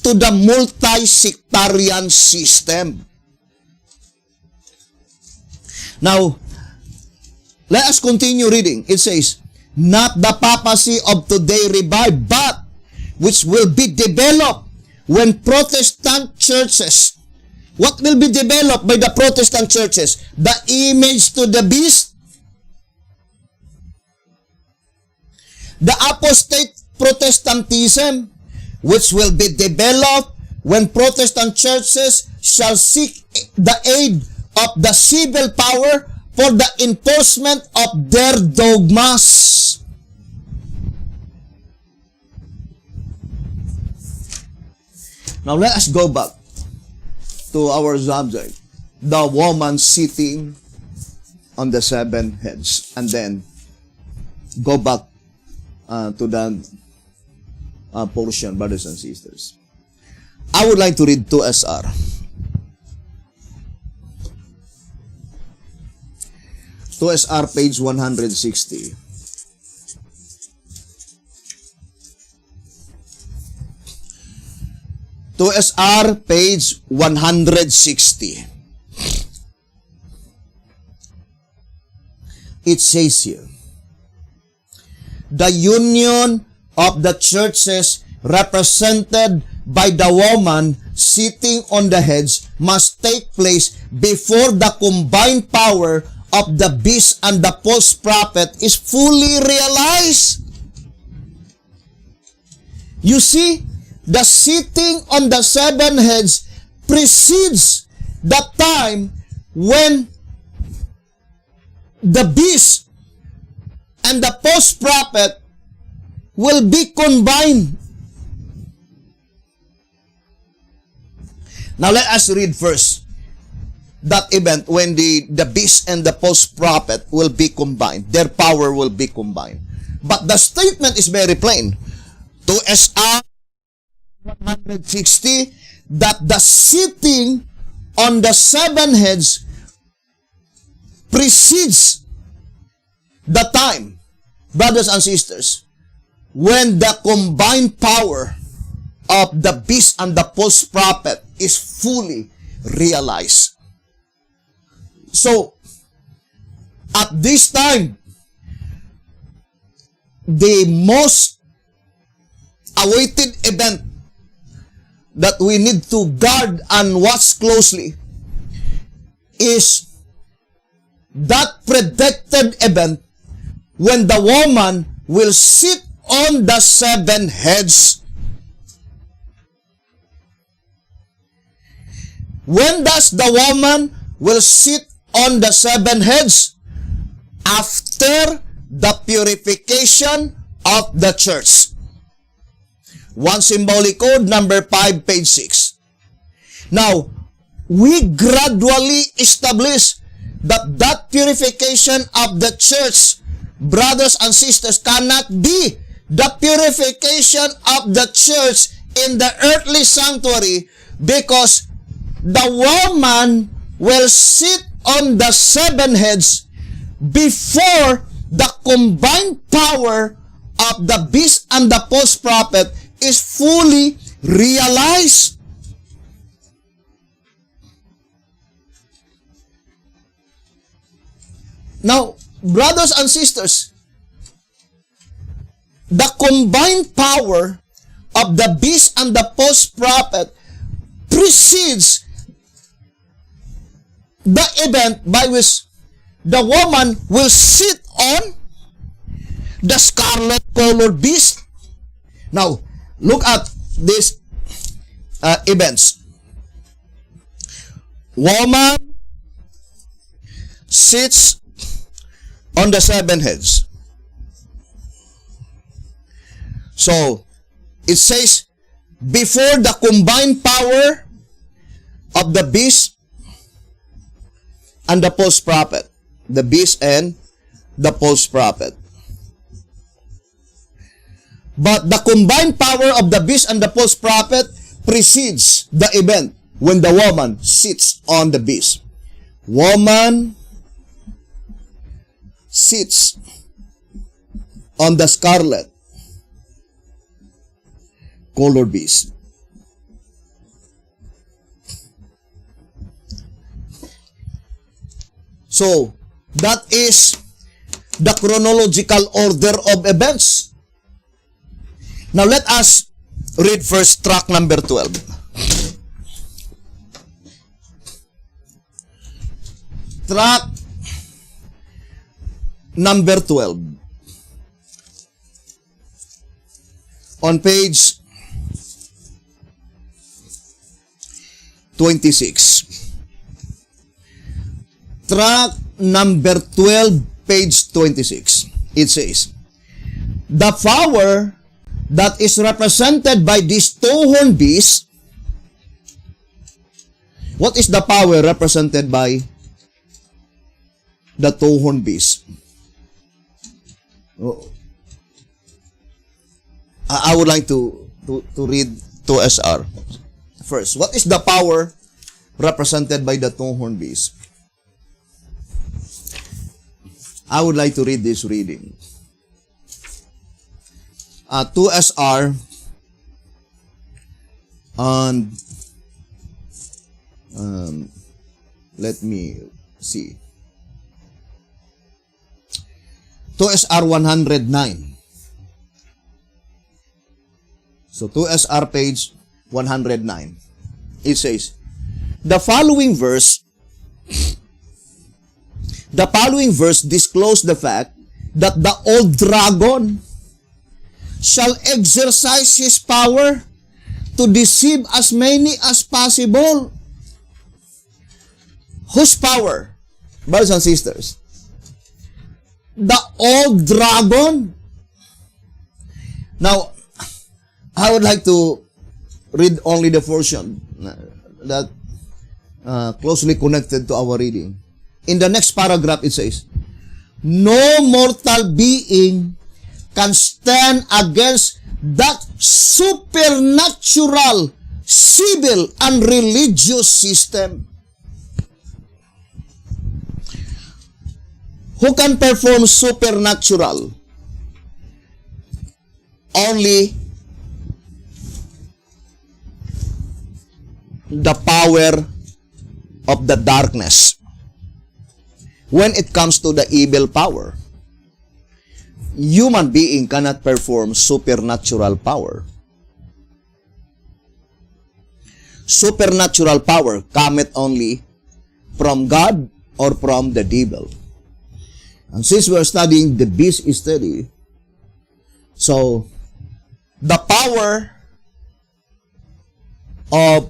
to the multi-sectarian system. Now, let us continue reading. It says, not the papacy of today revived, but which will be developed when Protestant churches. What will be developed by the Protestant churches? The image to the beast, the apostate Protestantism, which will be developed when Protestant churches shall seek the aid of the civil power for the enforcement of their dogmas. Now let us go back to our subject, the woman sitting on the 7 heads, and then go back to the portion, brothers and sisters. I would like to read 2 SR. 2 SR, page 160. To SR, page 160. It says here, the union of the churches represented by the woman sitting on the heads must take place before the combined power of the beast and the false prophet is fully realized. You see, the sitting on the 7 heads precedes the time when the beast and the false prophet will be combined. Now let us read first that event when the beast and the false prophet will be combined. Their power will be combined. But the statement is very plain. To SR 160, that the sitting on the 7 heads precedes the time, brothers and sisters, when the combined power of the beast and the false prophet is fully realized. So, at this time, the most awaited event that we need to guard and watch closely is that predicted event when the woman will sit on the 7 heads. When does the woman will sit on the 7 heads? After the purification of the church. One symbolic code, number 5, page 6. Now, we gradually establish that purification of the church, brothers and sisters, cannot be the purification of the church in the earthly sanctuary, because the woman will sit on the 7 heads before the combined power of the beast and the false prophet is fully realized. Now, brothers and sisters, the combined power of the beast and the false prophet precedes the event by which the woman will sit on the scarlet colored beast. Now, look at these events. Woman sits on the 7 heads. So, it says, before the combined power of the beast and the false prophet. The beast and the false prophet. But the combined power of the beast and the false prophet precedes the event when the woman sits on the beast. Woman sits on the scarlet colored beast. So, that is the chronological order of events. Now, let us read first track number 12. Track number 12. On page 26. Track number 12, page 26. It says, the power that is represented by this two-horned beast. What is the power represented by the two-horned beast? Oh. I would like to read 2SR. First, what is the power represented by the two-horned beast? I would like to read this reading. 2SR and let me see. 2SR 109. So 2SR page 109. It says, the following verse discloses the fact that the old dragon shall exercise his power to deceive as many as possible. Whose power? Brothers and sisters, the old dragon. Now, I would like to read only the portion that closely connected to our reading. In the next paragraph, it says, no mortal being can stand against that supernatural, civil, and religious system. Who can perform supernatural? Only the power of the darkness. When it comes to the evil power, human being cannot perform supernatural power. Supernatural power cometh only from God or from the devil. And since we are studying the beast study, so the power of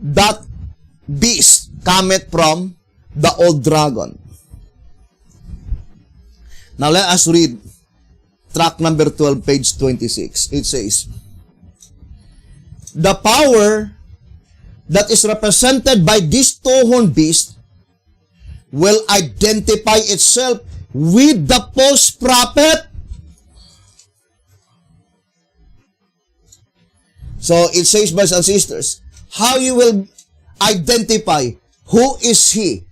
that beast cometh from the old dragon. Now let us read track number 12, page 26. It says, the power that is represented by this two-horned beast will identify itself with the false prophet. So it says, brothers and sisters, how you will identify who is he,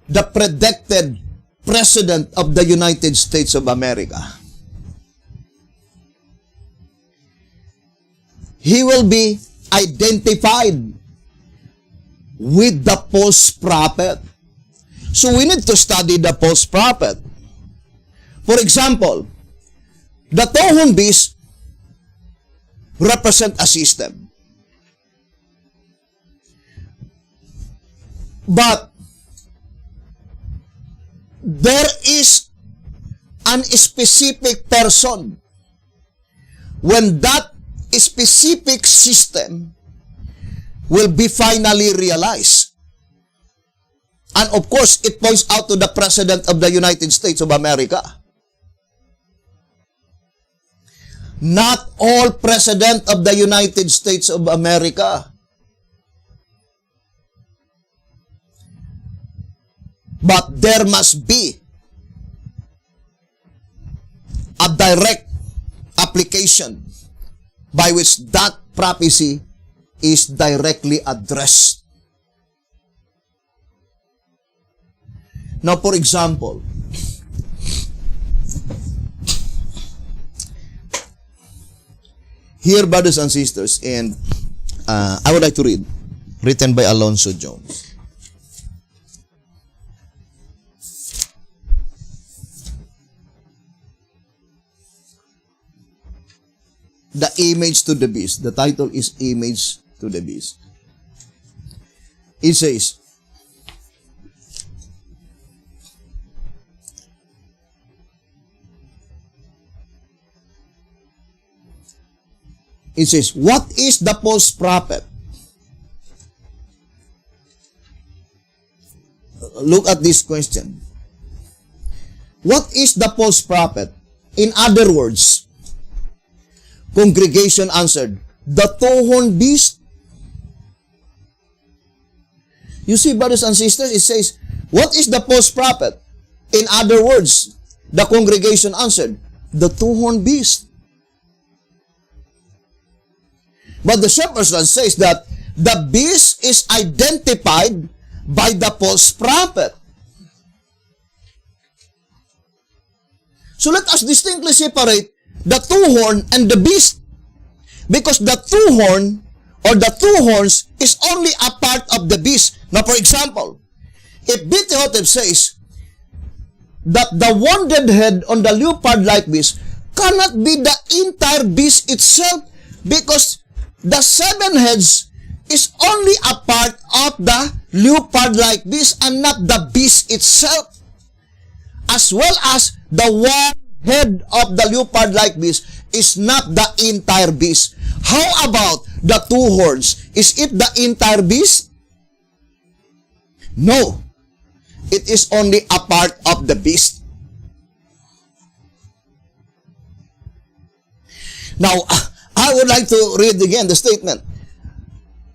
the predicted President of the United States of America. He will be identified with the false prophet. So we need to study the false prophet. For example, the two-horned beast represent a system. But there is an specific person when that specific system will be finally realized. And of course, it points out to the President of the United States of America. Not all President of the United States of America. But there must be direct application by which that prophecy is directly addressed. Now, for example, here, brothers and sisters, and I would like to read, written by Alonzo Jones. The image to the beast. The title is Image to the Beast. It says, what is the false prophet? Look at this question. What is the false prophet? In other words, congregation answered, the two-horned beast. You see, brothers and sisters, it says, what is the false prophet? In other words, the congregation answered, the two-horned beast. But the Shepherd's Rod says that the beast is identified by the false prophet. So let us distinctly separate the two-horn and the beast. Because the two-horn or the two horns is only a part of the beast. Now, for example, if Bitihotep says that the wounded head on the leopard-like beast cannot be the entire beast itself, because the seven heads is only a part of the leopard-like beast and not the beast itself, as well as the one head of the leopard-like beast is not the entire beast. How about the two horns? Is it the entire beast? No. It is only a part of the beast. Now, I would like to read again the statement.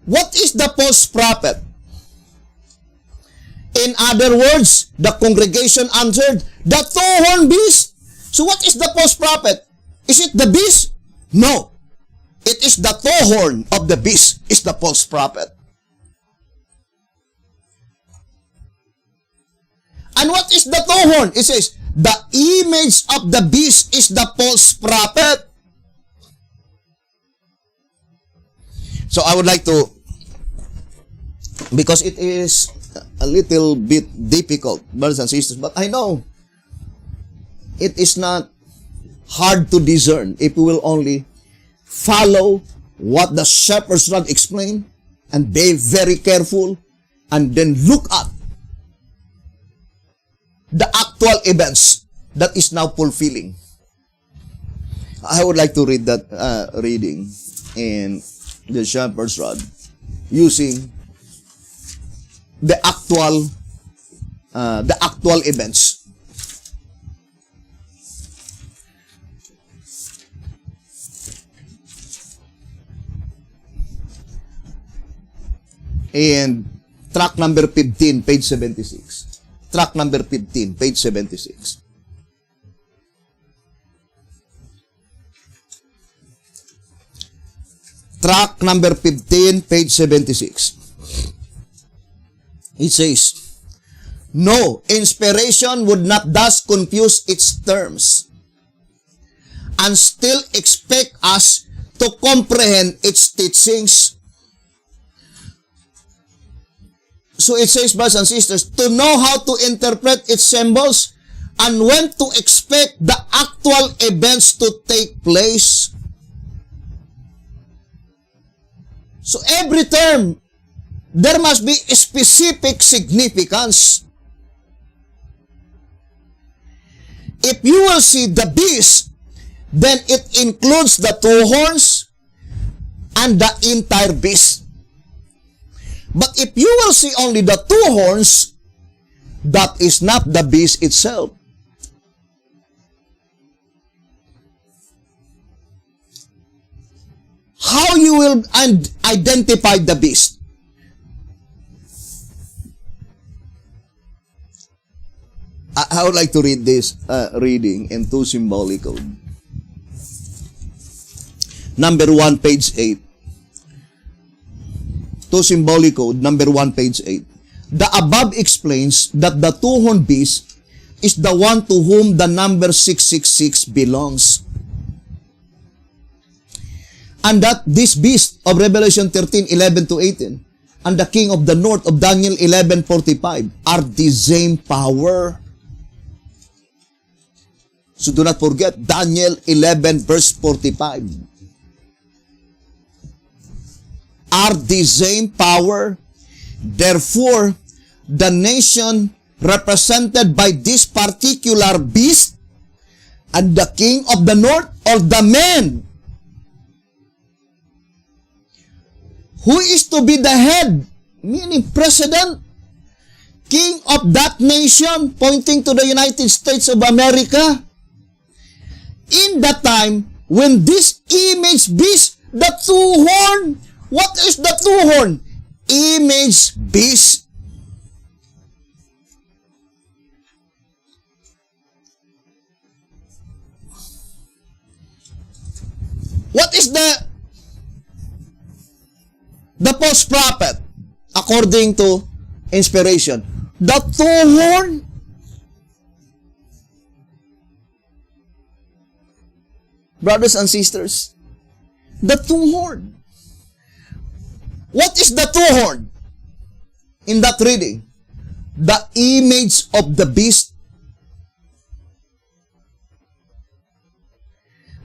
What is the false prophet? In other words, the congregation answered, the two-horned beast. So what is the false prophet? Is it the beast? No. It is the two-horn of the beast is the false prophet. And what is the two-horn? It says, the image of the beast is the false prophet. So I would like to, because it is a little bit difficult, brothers and sisters, but I know it is not hard to discern if we will only follow what the Shepherd's Rod explained and be very careful and then look at the actual events that is now fulfilling. I would like to read that reading in the Shepherd's Rod using the actual events. And track number 15, page 76. Track number 15, page 76. Track number 15, page 76. It says, no, inspiration would not thus confuse its terms and still expect us to comprehend its teachings. So it says, brothers and sisters, to know how to interpret its symbols and when to expect the actual events to take place. So every term, there must be a specific significance. If you will see the beast, then it includes the two horns and the entire beast. But if you will see only the two horns, that is not the beast itself. How you will identify the beast? I would like to read this reading in two symbolical number 1, page 8. To symbolic code, number 1, page 8. The above explains that the two-horned beast is the one to whom the number 666 belongs. And that this beast of Revelation 13:11 to 18 and the king of the north of Daniel 11:45 are the same power. So do not forget Daniel 11 verse 45. Are the same power. Therefore, the nation represented by this particular beast and the king of the north, or the man who is to be the head, meaning president, king of that nation, pointing to the United States of America, in the time when this image beast, the two-horn, what is the two-horn? Image beast. What is the false prophet according to inspiration? The two-horn. Brothers and sisters, the two-horn. What is the two-horn in that reading? The image of the beast.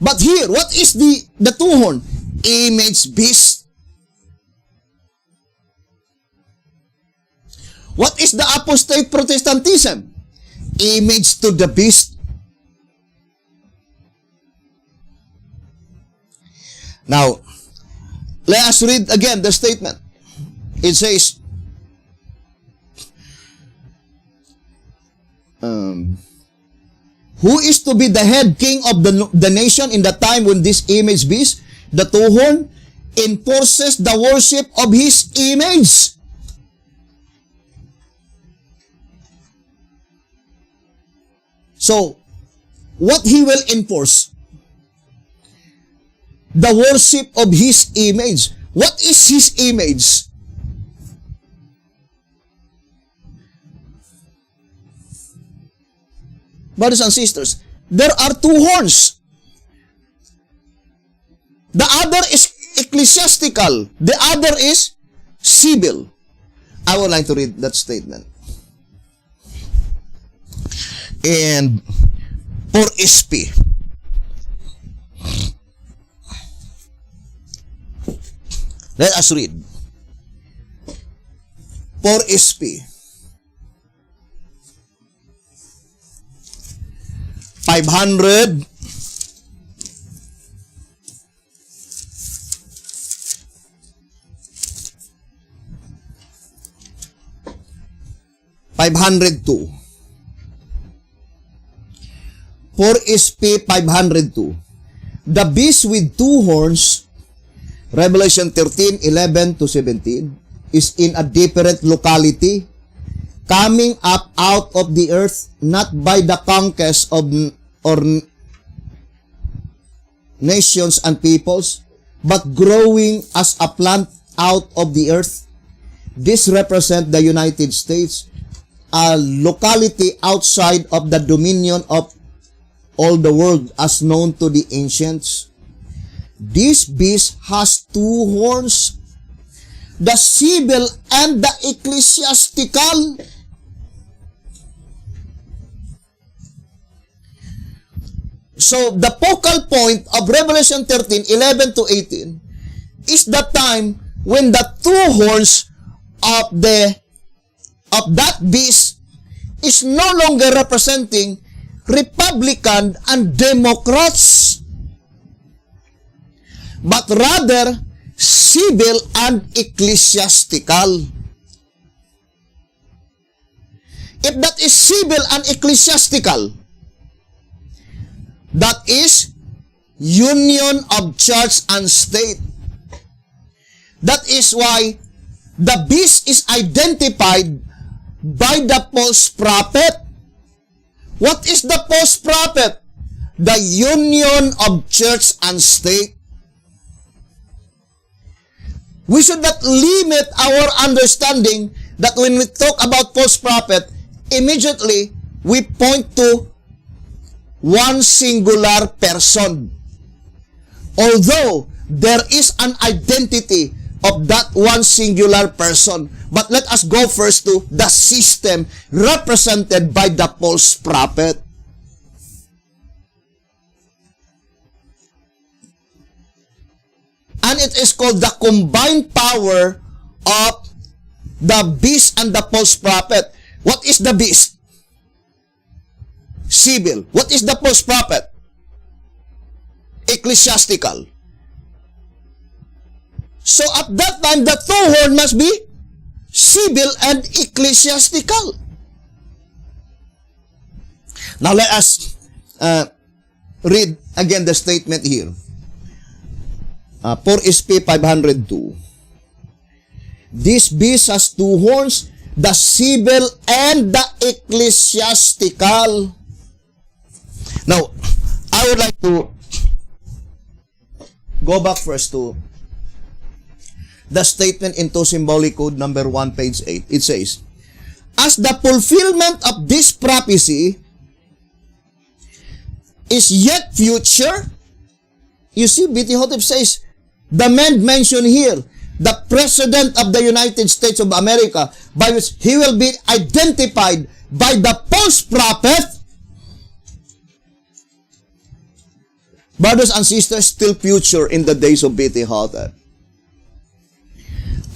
But here, what is the two-horn? Image beast. What is the apostate Protestantism? Image to the beast. Now, let us read again the statement. It says, who is to be the head king of the nation in the time when this image beast, the two-horn, enforces the worship of his image? So, what he will enforce? The worship of his image. What is his image? Brothers and sisters, there are two horns. The other is ecclesiastical. The other is civil. I would like to read that statement. And por SP. Let us read. For SP. 500. 502. For SP 502. The beast with two horns, Revelation 13:11 to 17, is in a different locality, coming up out of the earth, not by the conquest of or nations and peoples, but growing as a plant out of the earth. This represents the United States, a locality outside of the dominion of all the world as known to the ancients. This beast has two horns, the civil and the ecclesiastical. So, the focal point of Revelation 13:11 to 18 is the time when the two horns of that beast is no longer representing Republican and Democrats, but rather civil and ecclesiastical. If that is civil and ecclesiastical, that is union of church and state. That is why the beast is identified by the false prophet. What is the false prophet? The union of church and state. We should not limit our understanding that when we talk about false prophet, immediately we point to one singular person. Although there is an identity of that one singular person. But let us go first to the system represented by the false prophet. And it is called the combined power of the beast and the false prophet. What is the beast? Civil. What is the false prophet? Ecclesiastical. So at that time, the two horn must be civil and ecclesiastical. Now let us read again the statement here. 4 SP 502. This beast has two horns, the civil and the ecclesiastical. Now, I would like to go back first to the statement into Symbolic Code number 1, page 8. It says, as the fulfillment of this prophecy is yet future, you see, B.T. Hotep says, the man mentioned here, the President of the United States of America, by which he will be identified by the false prophet. Brothers and sisters, still future in the days of B.T. Hotep.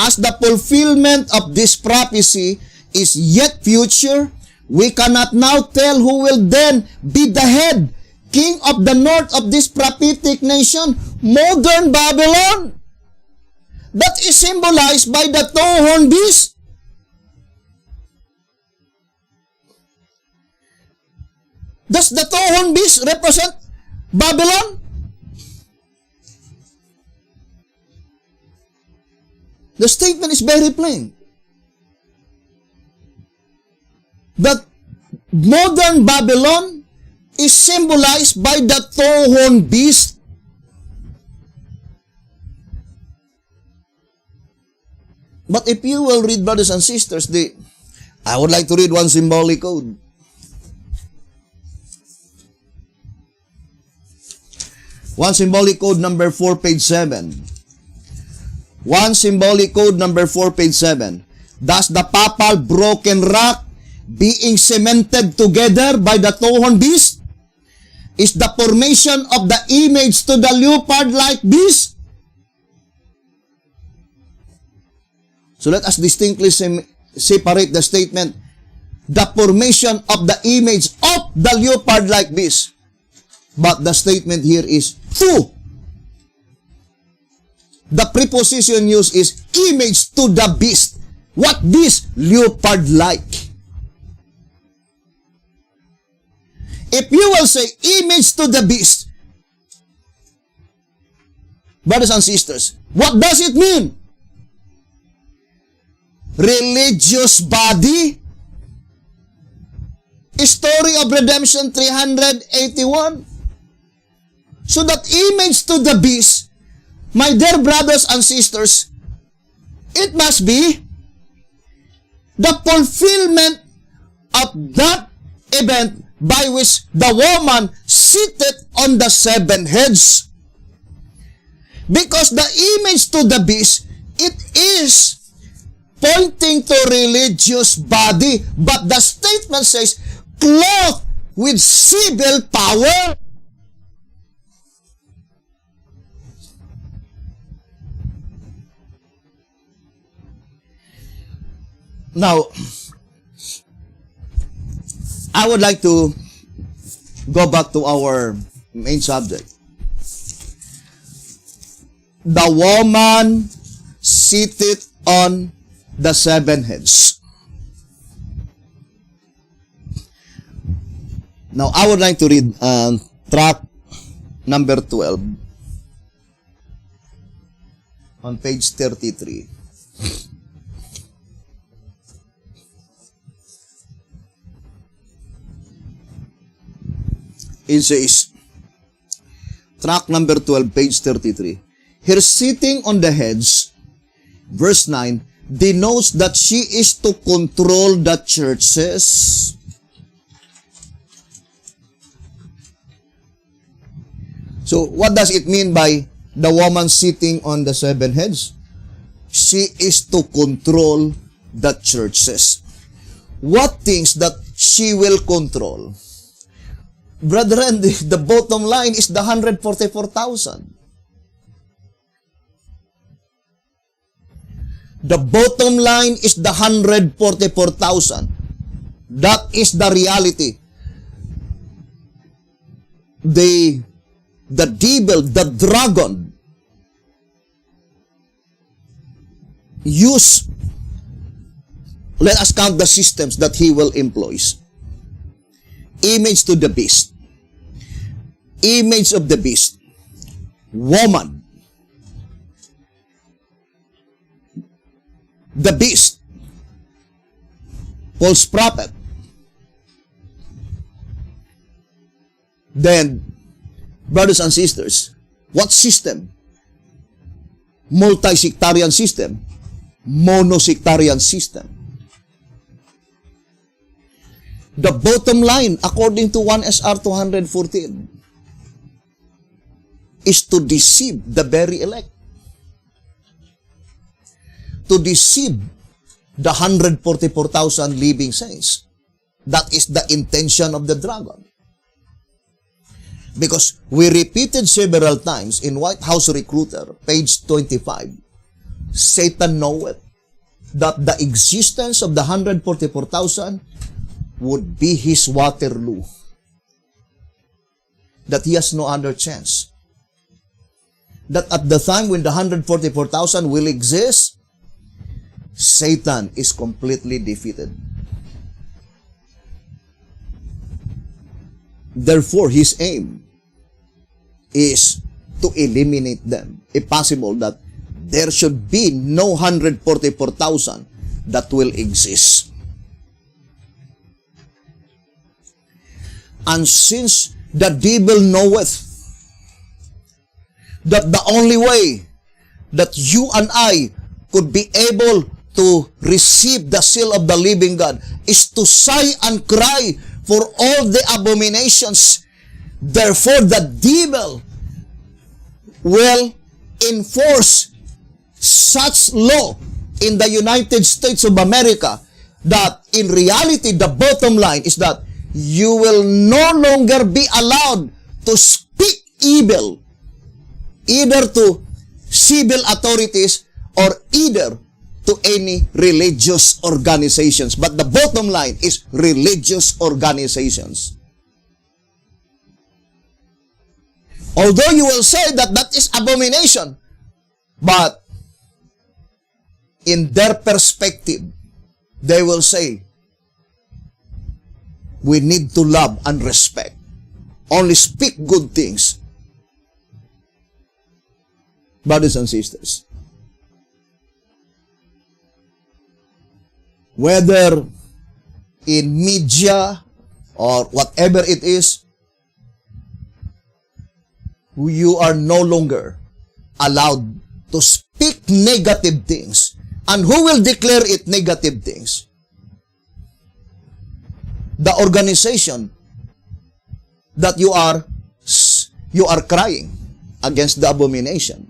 As the fulfillment of this prophecy is yet future, we cannot now tell who will then be the head, king of the north of this prophetic nation, modern Babylon. That is symbolized by the two-horned beast. Does the two-horned beast represent Babylon? The statement is very plain. That modern Babylon is symbolized by the two-horned beast. But if you will read, brothers and sisters, I would like to read one symbolic code. One symbolic code number 4, page 7. One symbolic code number 4, page 7. Thus the papal broken rock being cemented together by the two-horned beast is the formation of the image to the leopard-like beast. So let us distinctly separate the statement, the formation of the image of the leopard-like beast. But the statement here is two. The preposition used is image to the beast. What beast? Leopard-like. If you will say image to the beast, brothers and sisters, what does it mean? Religious body? Story of Redemption 381? So that image to the beast, my dear brothers and sisters, it must be the fulfillment of that event by which the woman seated on the 7 heads. Because the image to the beast, it is pointing to religious body, but the statement says, clothed with civil power. Now, I would like to go back to our main subject. The woman seated on the 7 heads. Now, I would like to read tract number 12 on page 33. It says, tract number 12, page 33. Here sitting on the heads verse 9, denotes that she is to control the churches. So, what does it mean by the woman sitting on the seven heads? She is to control the churches. What things that she will control? Brethren, the bottom line is the 144,000. The bottom line is the 144,000. That is the reality. The devil, the dragon, let us count the systems that he will employ. Image to the beast. Image of the beast. Woman. The beast. False prophet. Then, brothers and sisters, what system? Multi-sectarian system. Monosectarian system. The bottom line, according to 1 SR 214, is to deceive the very elect. To deceive the 144,000 living saints. That is the intention of the dragon. Because we repeated several times in White House Recruiter, page 25, Satan knoweth that the existence of the 144,000 would be his Waterloo. That he has no other chance. That at the time when the 144,000 will exist, Satan is completely defeated. Therefore, his aim is to eliminate them. If possible, that there should be no 144,000 that will exist. And since the devil knoweth that the only way that you and I could be able to receive the seal of the living God is to sigh and cry for all the abominations, therefore the devil will enforce such law in the United States of America that in reality the bottom line is that you will no longer be allowed to speak evil either to civil authorities or either to any religious organizations. But the bottom line is religious organizations. Although you will say that that is abomination, but in their perspective, they will say, we need to love and respect. Only speak good things. Brothers and sisters, whether in media or whatever it is, you are no longer allowed to speak negative things. And who will declare it negative things? The organization that you are crying against the abomination.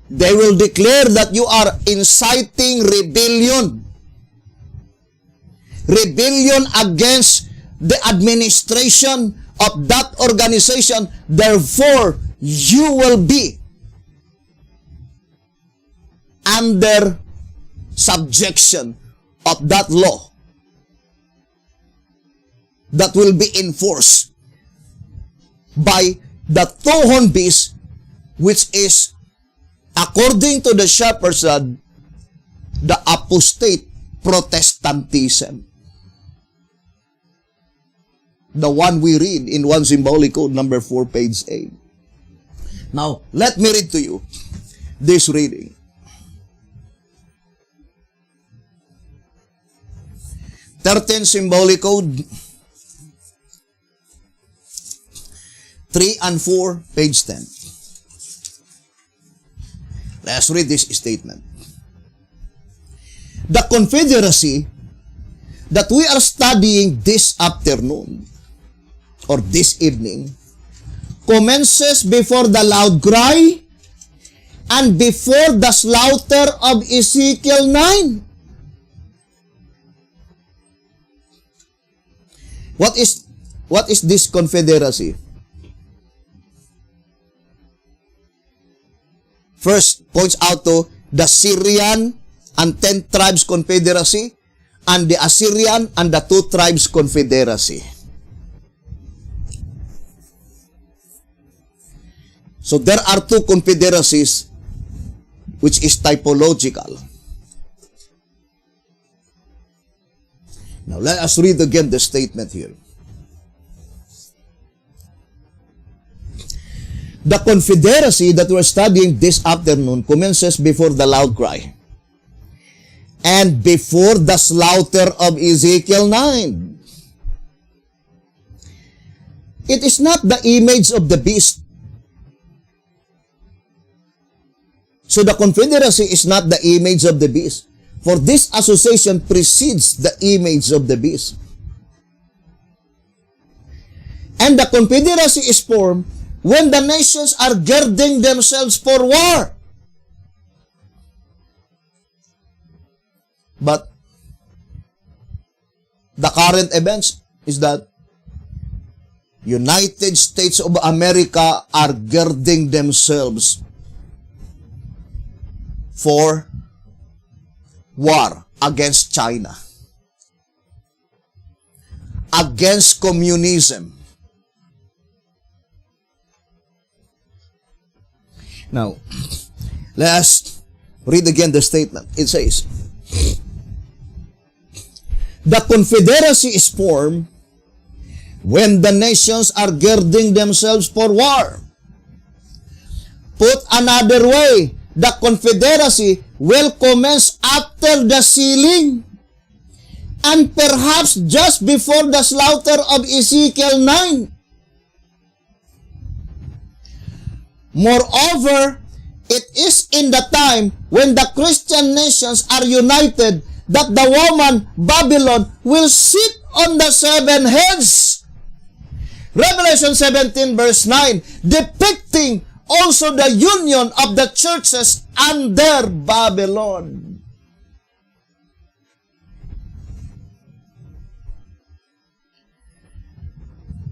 They will declare that you are inciting rebellion. Rebellion against the administration of that organization. Therefore, you will be under subjection of that law that will be enforced by the two-horned beast, which is, according to the Shepherd, the apostate Protestantism. The one we read in 1 Symbolic Code number 4, page 8. Now, let me read to you this reading. 13 Symbolic Code 3 and 4, page 10. Let's read this statement. The confederacy that we are studying this afternoon or this evening commences before the loud cry and before the slaughter of Ezekiel 9. What is this confederacy? First, points out to the Syrian and 10 tribes confederacy and the Assyrian and the 2 tribes confederacy. So there are 2 confederacies which is typological. Now let us read again the statement here. The confederacy that we're studying this afternoon commences before the loud cry and before the slaughter of Ezekiel 9. It is not the image of the beast. So the confederacy is not the image of the beast. For this association precedes the image of the beast. And the confederacy is formed when the nations are girding themselves for war. But the current events is that United States of America are girding themselves for war against China, against communism. Now, let's read again the statement. It says, the confederacy is formed when the nations are girding themselves for war. Put another way, the confederacy will commence after the sealing and perhaps just before the slaughter of Ezekiel 9. Moreover, it is in the time when the Christian nations are united that the woman Babylon will sit on the 7 heads. Revelation 17 verse 9, depicting also the union of the churches under Babylon.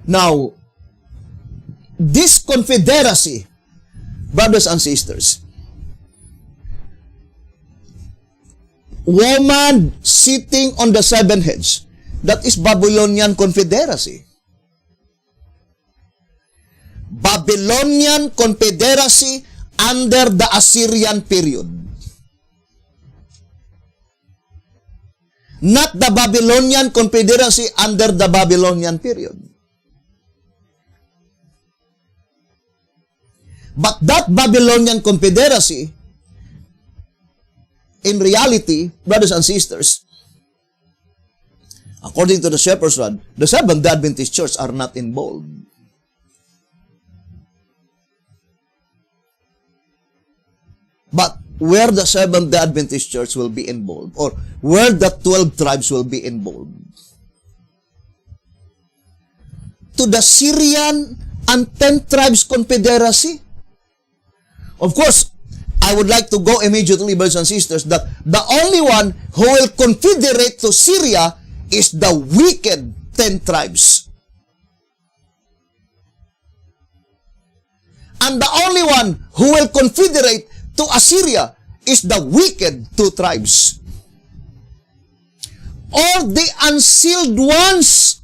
Now, this confederacy, brothers and sisters, woman sitting on the 7 heads, that is Babylonian confederacy. Babylonian confederacy under the Assyrian period. Not the Babylonian confederacy under the Babylonian period. But that Babylonian confederacy, in reality, brothers and sisters, according to the Shepherd's Rod, the Seventh-day Adventist Church are not involved. But where the Seventh-day Adventist Church will be involved, or where the 12 tribes will be involved, to the Syrian and 10 tribes confederacy. Of course, I would like to go immediately, brothers and sisters, that the only one who will confederate to Syria is the wicked 10 tribes. And the only one who will confederate to Assyria is the wicked 2 tribes. Or the unsealed ones.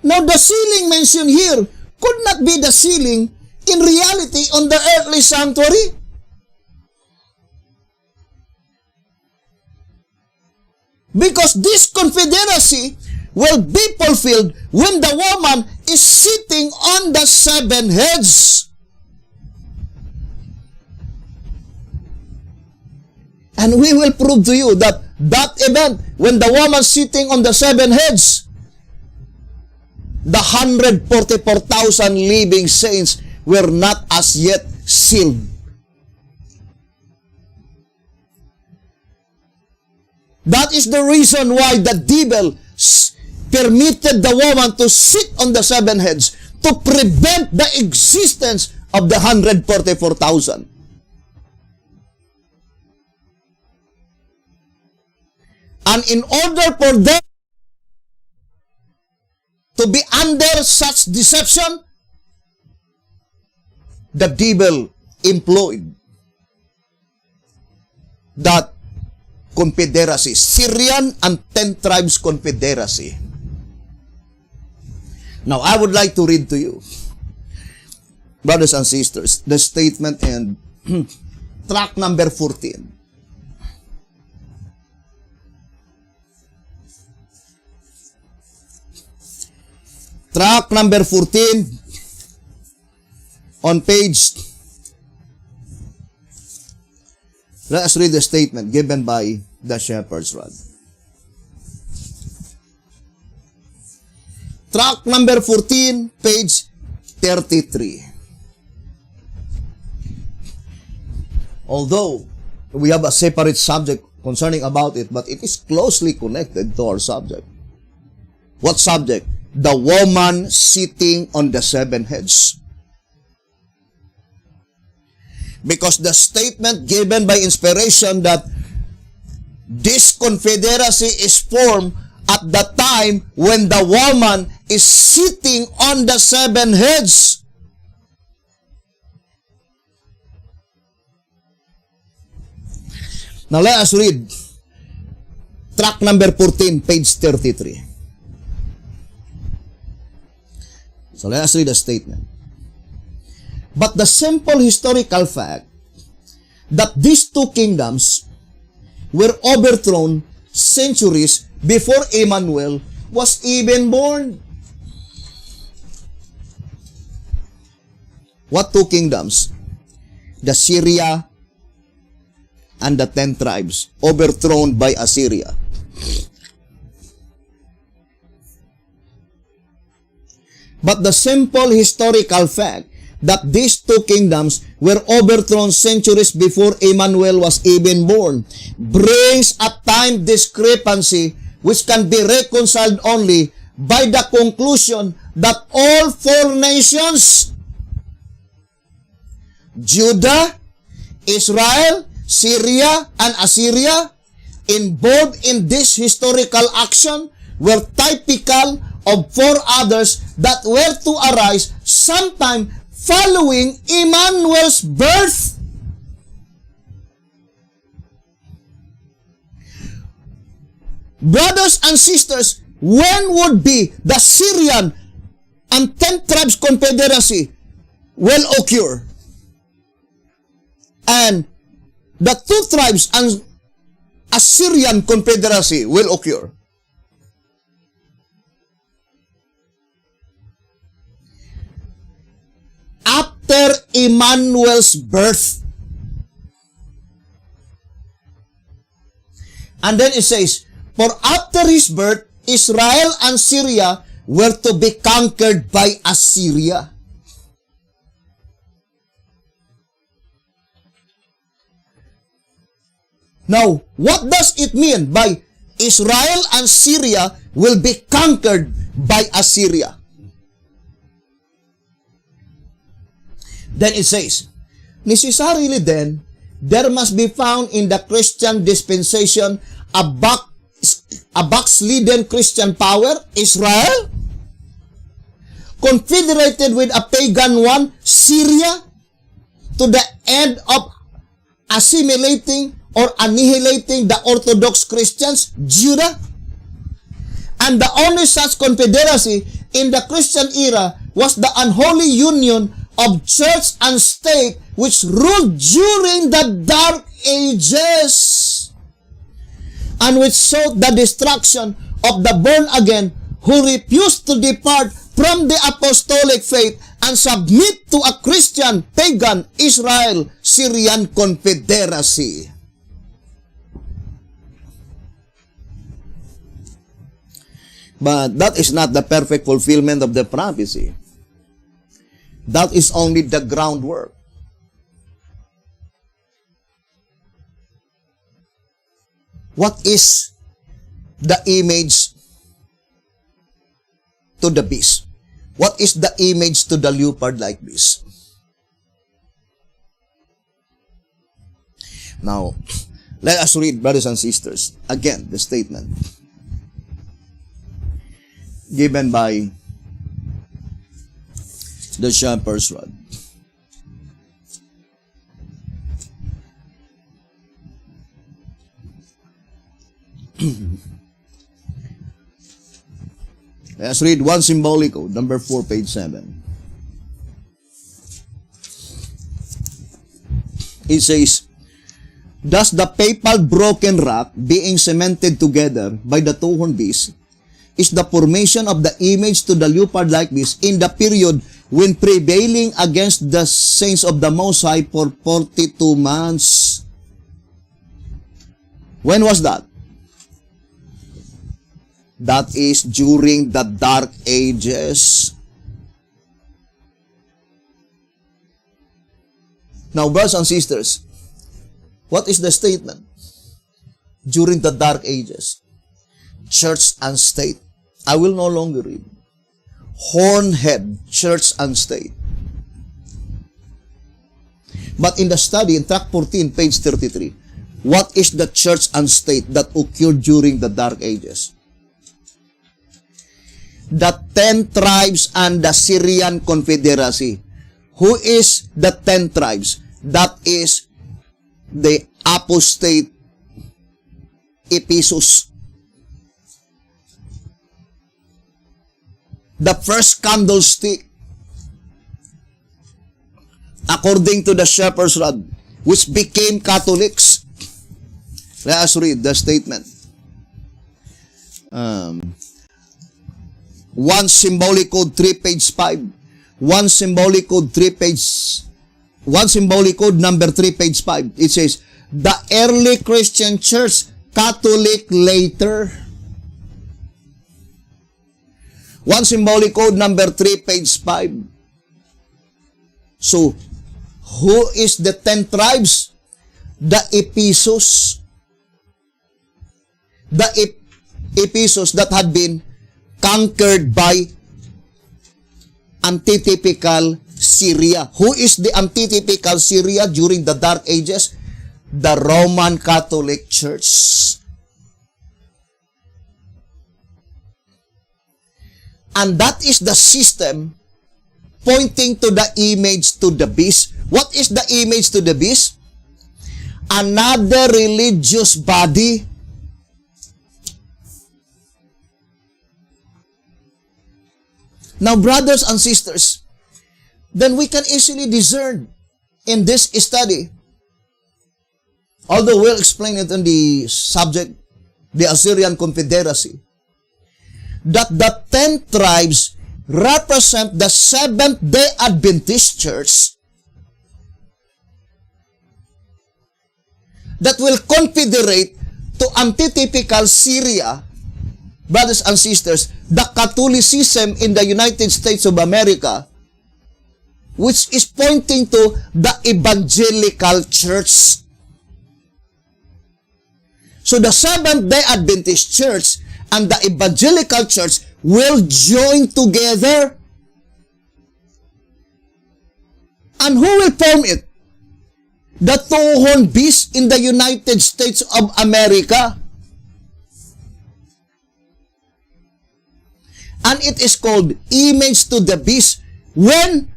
Now, the sealing mentioned here could not be the sealing in reality on the earthly sanctuary. Because this confederacy will be fulfilled when the woman is sitting on the 7 heads. And we will prove to you that that event, when the woman sitting on the 7 heads, the 144,000 living saints were not as yet sealed. That is the reason why the devil permitted the woman to sit on the seven heads to prevent the existence of the 144,000. And in order for them to be under such deception, the devil employed that confederacy, Syrian and 10 tribes confederacy. Now, I would like to read to you, brothers and sisters, the statement in track number 14. Track number 14 on page. Let us read the statement given by the Shepherd's Rod. Track number 14, page 33. Although we have a separate subject concerning about it, but it is closely connected to our subject. What subject? The woman sitting on the seven heads. Because the statement given by inspiration that this confederacy is formed at the time when the woman is sitting on the seven heads. Now let us read track number 14, page 33. So let us read the statement. But the simple historical fact that these two kingdoms were overthrown centuries before Emmanuel was even born. What two kingdoms? The Syria and the 10 tribes overthrown by Assyria. But the simple historical fact that these two kingdoms were overthrown centuries before Emmanuel was even born brings a time discrepancy which can be reconciled only by the conclusion that all four nations, Judah, Israel, Syria, and Assyria, involved in this historical action were typical of four others that were to arise sometime following Emmanuel's birth. Brothers and sisters, when would be the Syrian and 10 tribes confederacy will occur? And the 2 tribes and Assyrian confederacy will occur. After Emmanuel's birth. And then it says, for after his birth, Israel and Syria were to be conquered by Assyria. Now, what does it mean by Israel and Syria will be conquered by Assyria? Then it says, necessarily then, there must be found in the Christian dispensation a backslidden Christian power, Israel, confederated with a pagan one, Syria, to the end of assimilating or annihilating the Orthodox Christians, Judah. And the only such confederacy in the Christian era was the unholy union of church and state which ruled during the Dark Ages and which sought the destruction of the born-again who refused to depart from the apostolic faith and submit to a Christian, pagan, Israel, Syrian confederacy. But that is not the perfect fulfillment of the prophecy. That is only the groundwork. What is the image to the beast? What is the image to the leopard-like beast? Now, let us read, brothers and sisters, again, the statement given by the shepherd's rod. Let's read one symbolic code, number 4, page 7. It says, thus the papal broken rock being cemented together by the two-horned beast is the formation of the image to the leopard-like beast in the period when prevailing against the saints of the Most High for 42 months. When was that? That is during the Dark Ages. Now, brothers and sisters, what is the statement? During the Dark Ages, church and state. I will no longer read. Hornhead, church and state. But in the study, in track 14, page 33, what is the church and state that occurred during the Dark Ages? The 10 tribes and the Syrian Confederacy. Who is the 10 tribes? That is the apostate Ephesus. The first candlestick, according to the shepherd's rod, which became Catholics. Let us read the statement. One symbolic code 3, page 5. One symbolic code 3, page. One symbolic code number 3, page 5. It says, the early Christian church, Catholic later. One symbolic code number 3, page 5. So, who is the 10 tribes? The Ephesus. The Ephesus that had been conquered by antitypical Syria. Who is the antitypical Syria during the Dark Ages? The Roman Catholic Church. And that is the system pointing to the image to the beast. What is the image to the beast? Another religious body. Now, brothers and sisters, then we can easily discern in this study, although we'll explain it in the subject, the Assyrian Confederacy, that the 10 tribes represent the Seventh-day Adventist Church that will confederate to antitypical Syria. Brothers and sisters, the Catholicism in the United States of America, which is pointing to the evangelical church. So the Seventh-day Adventist Church and the evangelical church will join together. And who will form it? The two-horned beast in the United States of America. And it is called image to the beast. When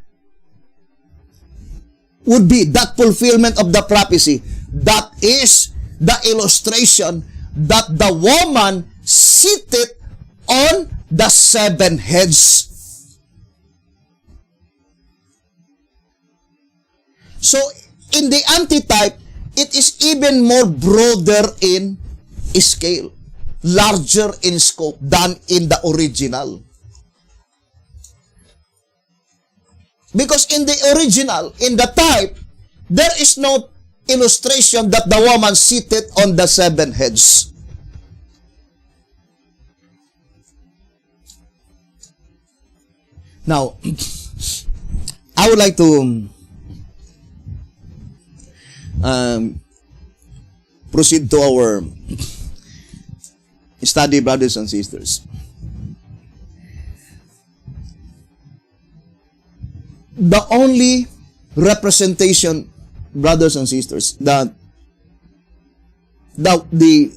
would be that fulfillment of the prophecy? That is the illustration that the woman seated on the 7 heads. So, in the antitype, it is even more broader in scale, larger in scope than in the original. Because in the original, in the type, there is no illustration that the woman seated on the 7 heads. Now, I would like to proceed to our study, brothers and sisters. The only representation, brothers and sisters, that the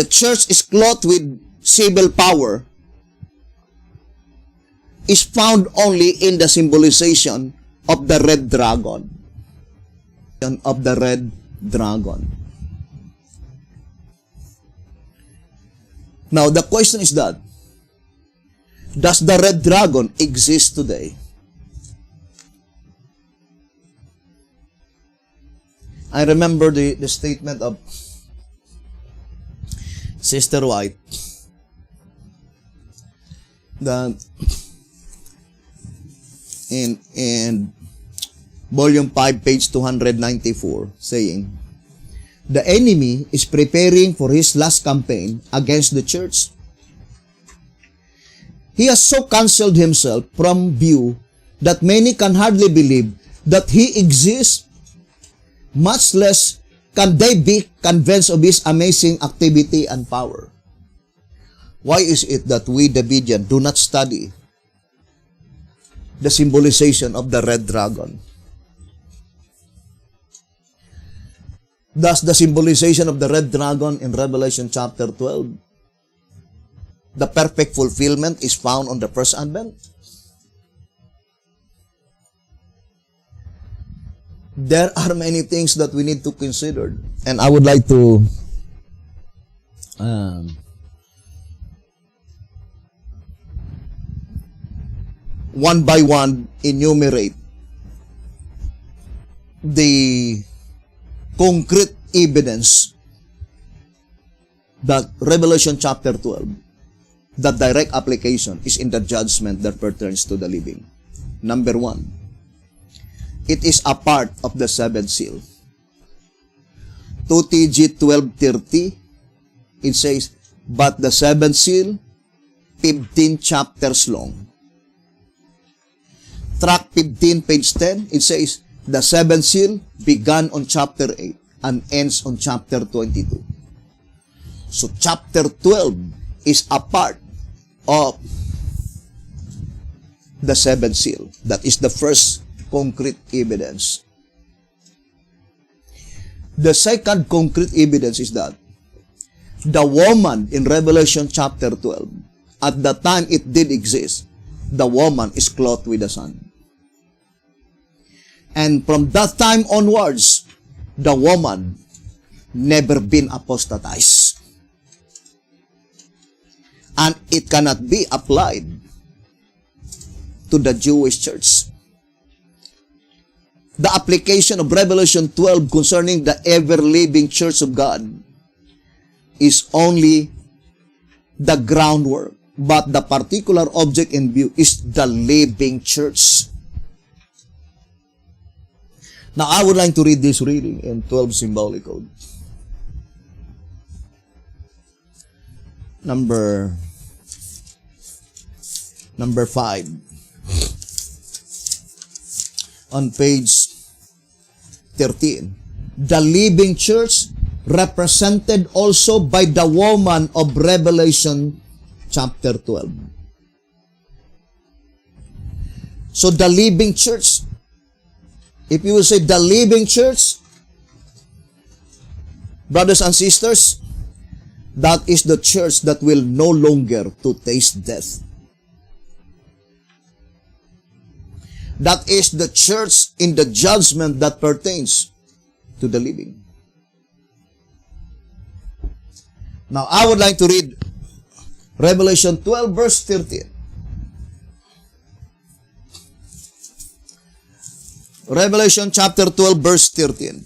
church is clothed with civil power is found only in the symbolization of the red dragon. Of the red dragon. Now, the question is that, does the red dragon exist today? I remember the statement of Sister White that in volume 5, page 294, saying, the enemy is preparing for his last campaign against the church. He has so canceled himself from view that many can hardly believe that he exists, much less can they be convinced of his amazing activity and power. Why is it that we, the Berean, do not study the symbolization of the red dragon? Thus, the symbolization of the red dragon in Revelation chapter 12, the perfect fulfillment is found on the first advent. There are many things that we need to consider, and I would like to one by one enumerate the concrete evidence that Revelation chapter 12, the direct application is in the judgment that pertains to the living. Number 1, it is a part of the seventh seal. 2 TG 12:30, it says, but the seventh seal, 15 chapters long. Track 15, page 10, it says, the seventh seal began on chapter 8 and ends on chapter 22. So chapter 12 is a part of the seventh seal. That is the first concrete evidence. The second concrete evidence is that the woman in Revelation chapter 12, at the time it did exist, the woman is clothed with the sun. And from that time onwards, the woman never been apostatized. And it cannot be applied to the Jewish church. The application of Revelation 12 concerning the ever-living church of God is only the groundwork, but the particular object in view is the living church. Now, I would like to read this reading in 12 symbolic code. Number 5. On page 13. The living church represented also by the woman of Revelation chapter 12. So the living church, if you will say the living church, brothers and sisters, that is the church that will no longer to taste death. That is the church in the judgment that pertains to the living. Now, I would like to read Revelation 12 verse 13. Revelation chapter 12 verse 13.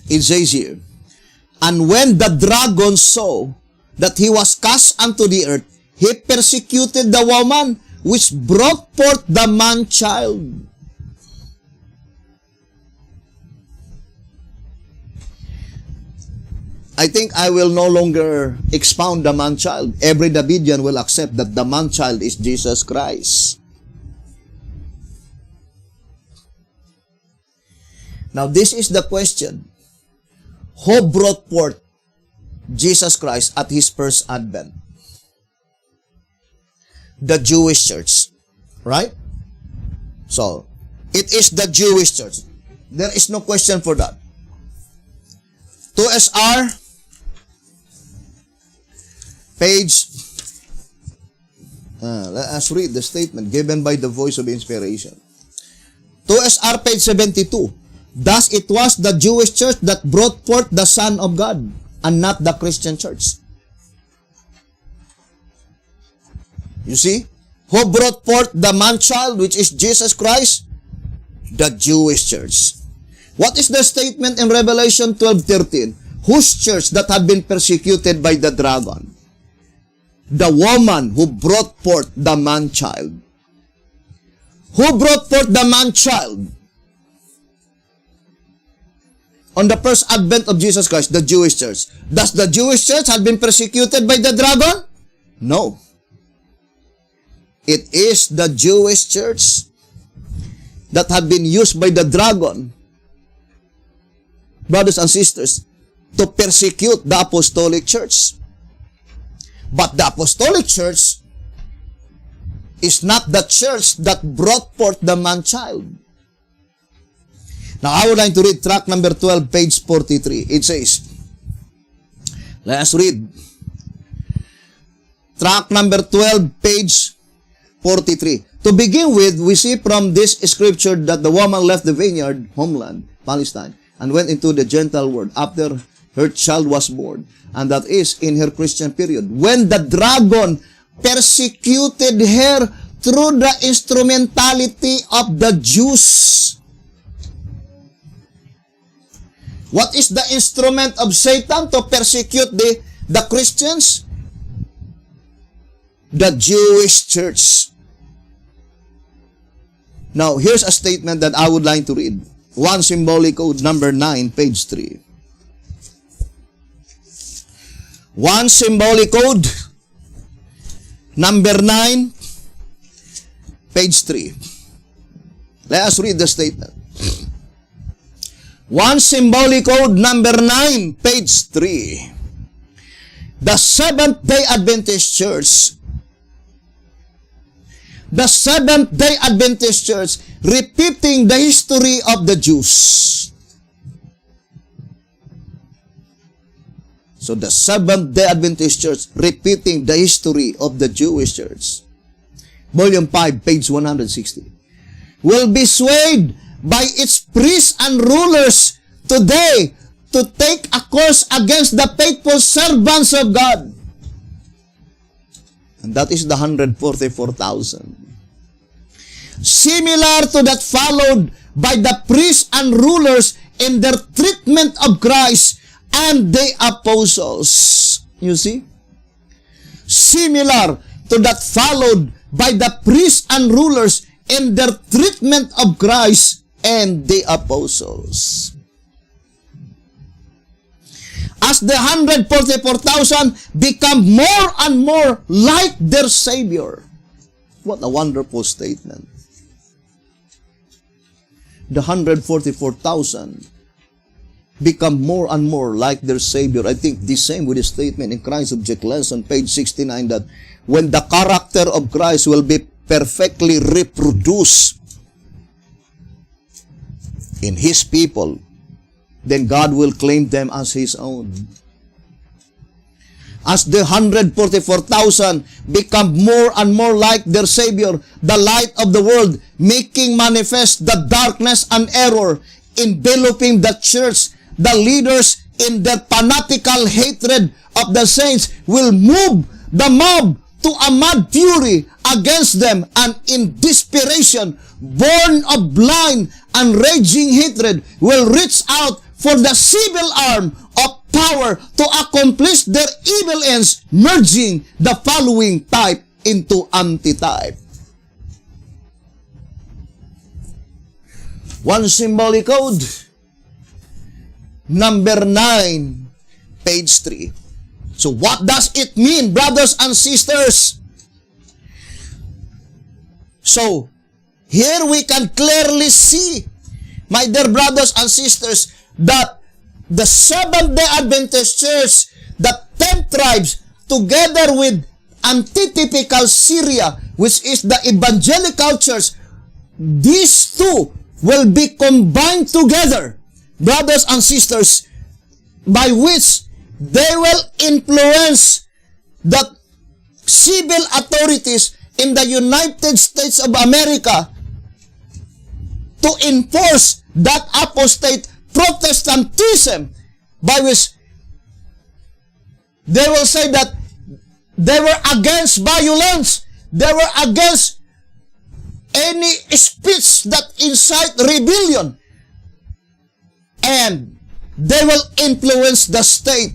It says here, and when the dragon saw that he was cast unto the earth, he persecuted the woman which brought forth the man-child. I think I will no longer expound the man-child. Every Davidian will accept that the man-child is Jesus Christ. Now, this is the question. Who brought forth Jesus Christ at His first advent? The Jewish church. Right? So, it is the Jewish church. There is no question for that. 2SR, page, let us read the statement given by the voice of inspiration. 2SR, page 72. Thus it was the Jewish church that brought forth the Son of God, and not the Christian church. You see? Who brought forth the man-child, which is Jesus Christ? The Jewish church. What is the statement in Revelation 12:13? Whose church that had been persecuted by the dragon? The woman who brought forth the man-child. Who brought forth the man-child? On the first advent of Jesus Christ, the Jewish church. Does the Jewish church have been persecuted by the dragon? No. It is the Jewish church that had been used by the dragon, brothers and sisters, to persecute the apostolic church. But the apostolic church is not the church that brought forth the man-child. Now, I would like to read tract number 12, page 43. It says, let us read. Tract number 12, page 43. To begin with, we see from this scripture that the woman left the vineyard, homeland, Palestine, and went into the Gentile world after her child was born. And that is in her Christian period. When the dragon persecuted her through the instrumentality of the Jews. What is the instrument of Satan to persecute the Christians? The Jewish church. Now, here's a statement that I would like to read. 1 Symbolic Code, number 9, page 3. 1 Symbolic Code, number 9, page 3. Let us read the statement. 1 Symbolic Code, number 9, page 3. The Seventh-day Adventist Church, repeating the history of the Jews. So the Seventh-day Adventist Church repeating the history of the Jewish church. Volume 5, page 160. Will be swayed by its priests and rulers today to take a course against the faithful servants of God. And that is the 144,000. Similar to that followed by the priests and rulers in their treatment of Christ and the apostles. You see? Similar to that followed by the priests and rulers in their treatment of Christ and the apostles. As the 144,000 become more and more like their Savior. What a wonderful statement. The 144,000 become more and more like their Savior. I think the same with the statement in Christ Object Lesson, page 69, that when the character of Christ will be perfectly reproduced in His people, then God will claim them as His own. As the 144,000 become more and more like their Savior, the light of the world, making manifest the darkness and error, enveloping the church, the leaders in their fanatical hatred of the saints will move the mob to a mad fury against them, and in desperation, born of blind and raging hatred, will reach out for the civil arm of power to accomplish their evil ends, merging the following type into antitype. One Symbolic Code, number 9, page 3. So what does it mean, brothers and sisters? So, here we can clearly see, my dear brothers and sisters, that the Seventh-day Adventist Church, the 10 tribes, together with antitypical Syria, which is the evangelical church, these two will be combined together, brothers and sisters, by which they will influence the civil authorities in the United States of America to enforce that apostate Protestantism, by which they will say that they were against violence, they were against any speech that incite rebellion, and they will influence the state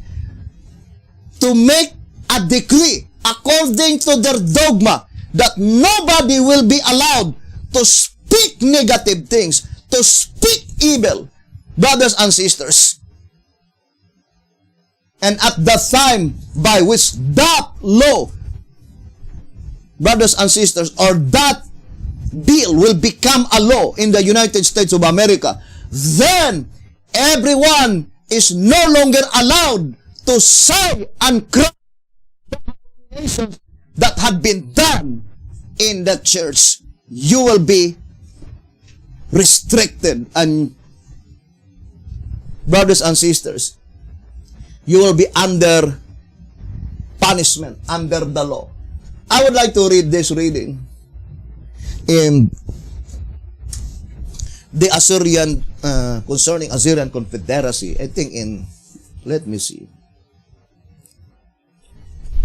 to make a decree according to their dogma that nobody will be allowed to speak negative things, to speak evil, brothers and sisters. And at the time by which that law, brothers and sisters, or that bill will become a law in the United States of America, then everyone is no longer allowed to say and cry that had been done in the church. You will be restricted, and brothers and sisters, you will be under punishment, under the law. I would like to read this reading in the Assyrian, concerning Assyrian Confederacy. I think in, let me see.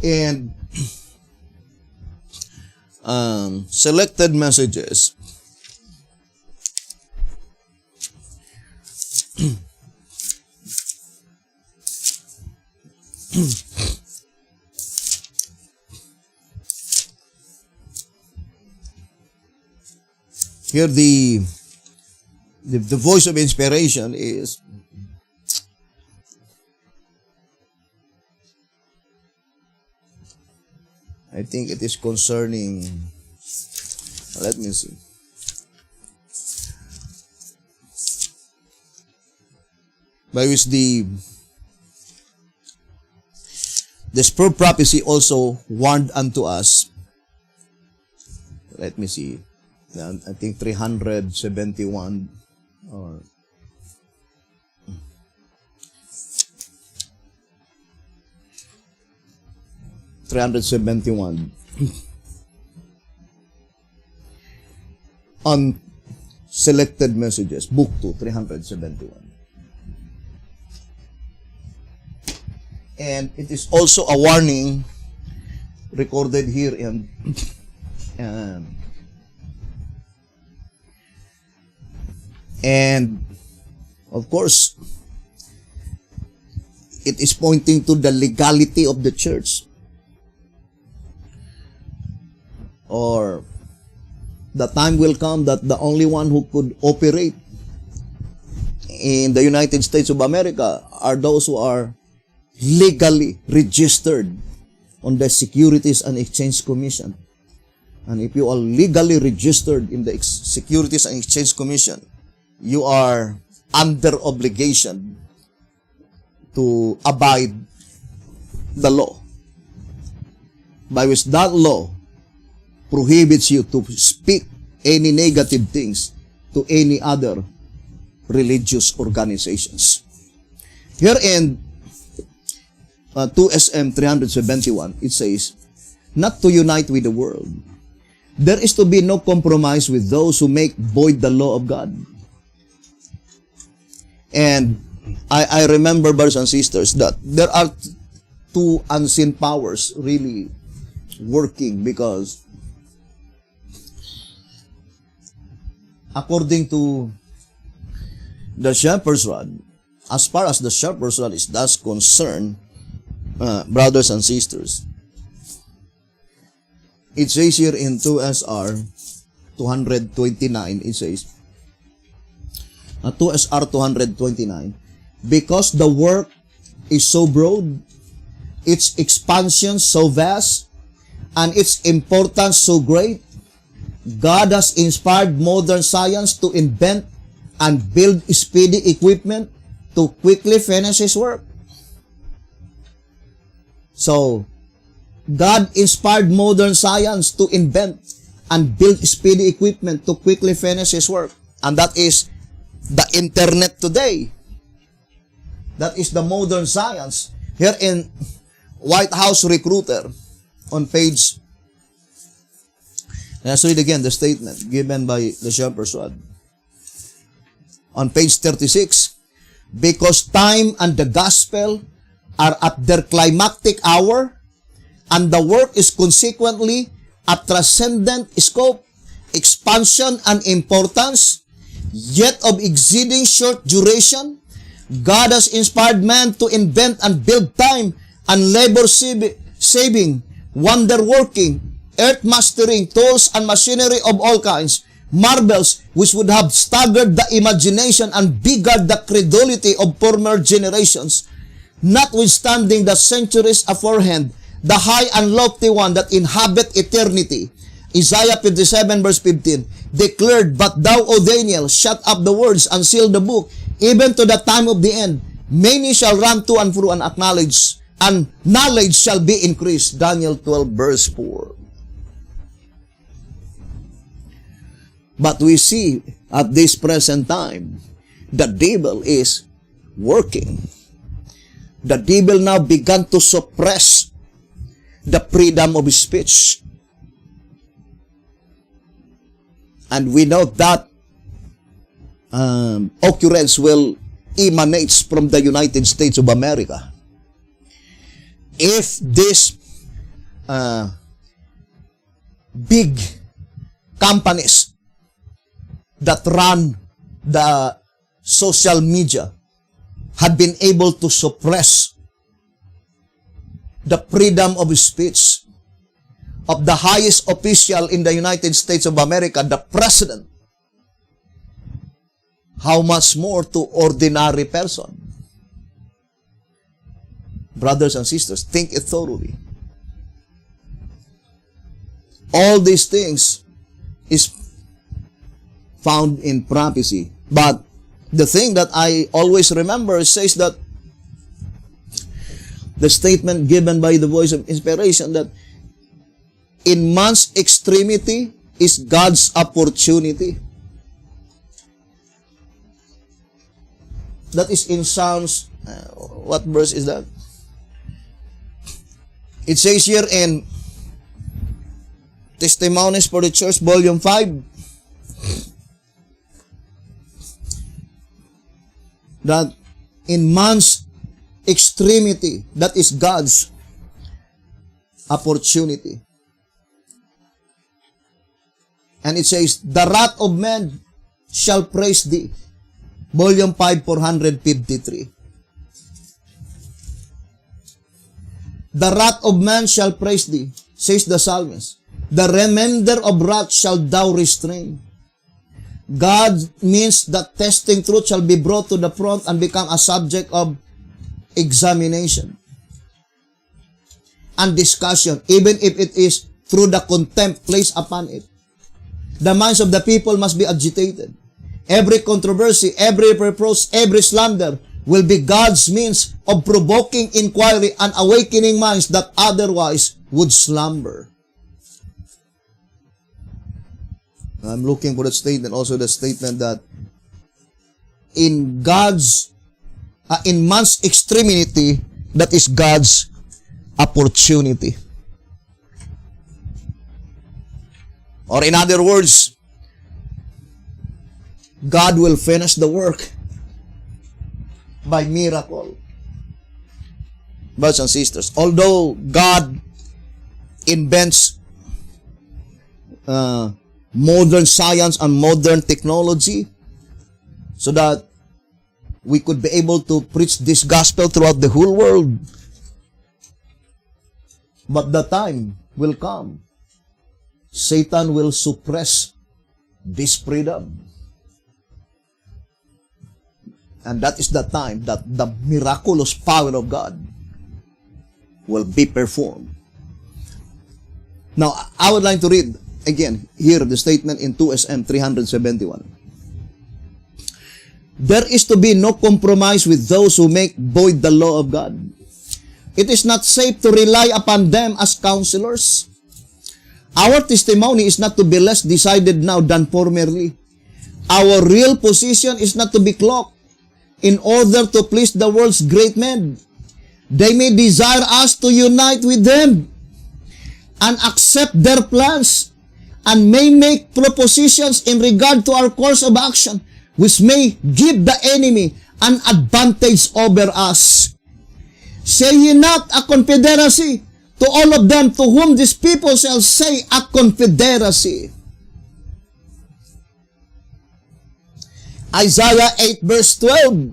And selected messages. Here the voice of inspiration is, I think it is concerning, let me see. By which the spur prophecy also warned unto us. Let me see. I think 371 or 371 on selected messages, book 2, 371. And it is also a warning recorded here in and of course it is pointing to the legality of the church, or the time will come that the only one who could operate in the United States of America are those who are legally registered on the Securities and Exchange Commission. And if you are legally registered in the Securities and Exchange Commission, you are under obligation to abide the law, by which that law prohibits you to speak any negative things to any other religious organizations. Here in 2SM 371, it says, not to unite with the world. There is to be no compromise with those who make void the law of God. And I remember, brothers and sisters, that there are two unseen powers really working, because according to the shepherd's rod, as far as the shepherd's rod is thus concerned, brothers and sisters, it says here in 2SR 229, it says, 2SR 229, because the work is so broad, its expansion so vast, and its importance so great, God has inspired modern science to invent and build speedy equipment to quickly finish His work. So, God inspired modern science to invent and build speedy equipment to quickly finish His work. And that is the internet today. That is the modern science. Here in White House Recruiter, on page, let's read again the statement given by the Jean Persuade. On page 36, because time and the gospel are at their climactic hour, and the work is consequently a transcendent scope, expansion, and importance, yet of exceeding short duration, God has inspired man to invent and build time and labor-saving, wonder-working, earth-mastering tools and machinery of all kinds, marvels which would have staggered the imagination and beggared the credulity of former generations. Notwithstanding the centuries aforehand, the high and lofty one that inhabit eternity, Isaiah 57 verse 15, declared, but thou, O Daniel, shut up the words and seal the book, even to the time of the end. Many shall run to and fro and acknowledge, and knowledge shall be increased. Daniel 12 verse 4. But we see at this present time, the devil is working. The devil now began to suppress the freedom of speech. And we know that occurrence will emanate from the United States of America. If these big companies that run the social media had been able to suppress the freedom of speech of the highest official in the United States of America, the President, how much more to ordinary person? Brothers and sisters, think it thoroughly. All these things is found in prophecy. But the thing that I always remember says that the statement given by the voice of inspiration that in man's extremity is God's opportunity. That is in Psalms, what verse is that? It says here in Testimonies for the Church, Volume 5, that in man's extremity, that is God's opportunity. And it says, the wrath of man shall praise thee. Volume 5, 453. The wrath of man shall praise thee, says the psalmist. The remainder of wrath shall thou restrain. God means that testing truth shall be brought to the front and become a subject of examination and discussion, even if it is through the contempt placed upon it. The minds of the people must be agitated. Every controversy, every reproach, every slander will be God's means of provoking inquiry and awakening minds that otherwise would slumber. I'm looking for that statement, also the statement that in man's extremity, that is God's opportunity. Or in other words, God will finish the work by miracle. Brothers and sisters, although God invents modern science and modern technology so that we could be able to preach this gospel throughout the whole world, but the time will come, Satan will suppress this freedom. And that is the time that the miraculous power of God will be performed. Now, I would like to read again here the statement in 2SM 371. There is to be no compromise with those who make void the law of God. It is not safe to rely upon them as counselors. Our testimony is not to be less decided now than formerly. Our real position is not to be cloaked in order to please the world's great men. They may desire us to unite with them and accept their plans, and may make propositions in regard to our course of action, which may give the enemy an advantage over us. Say ye not a confederacy to all of them to whom these people shall say a confederacy. Isaiah 8 verse 12.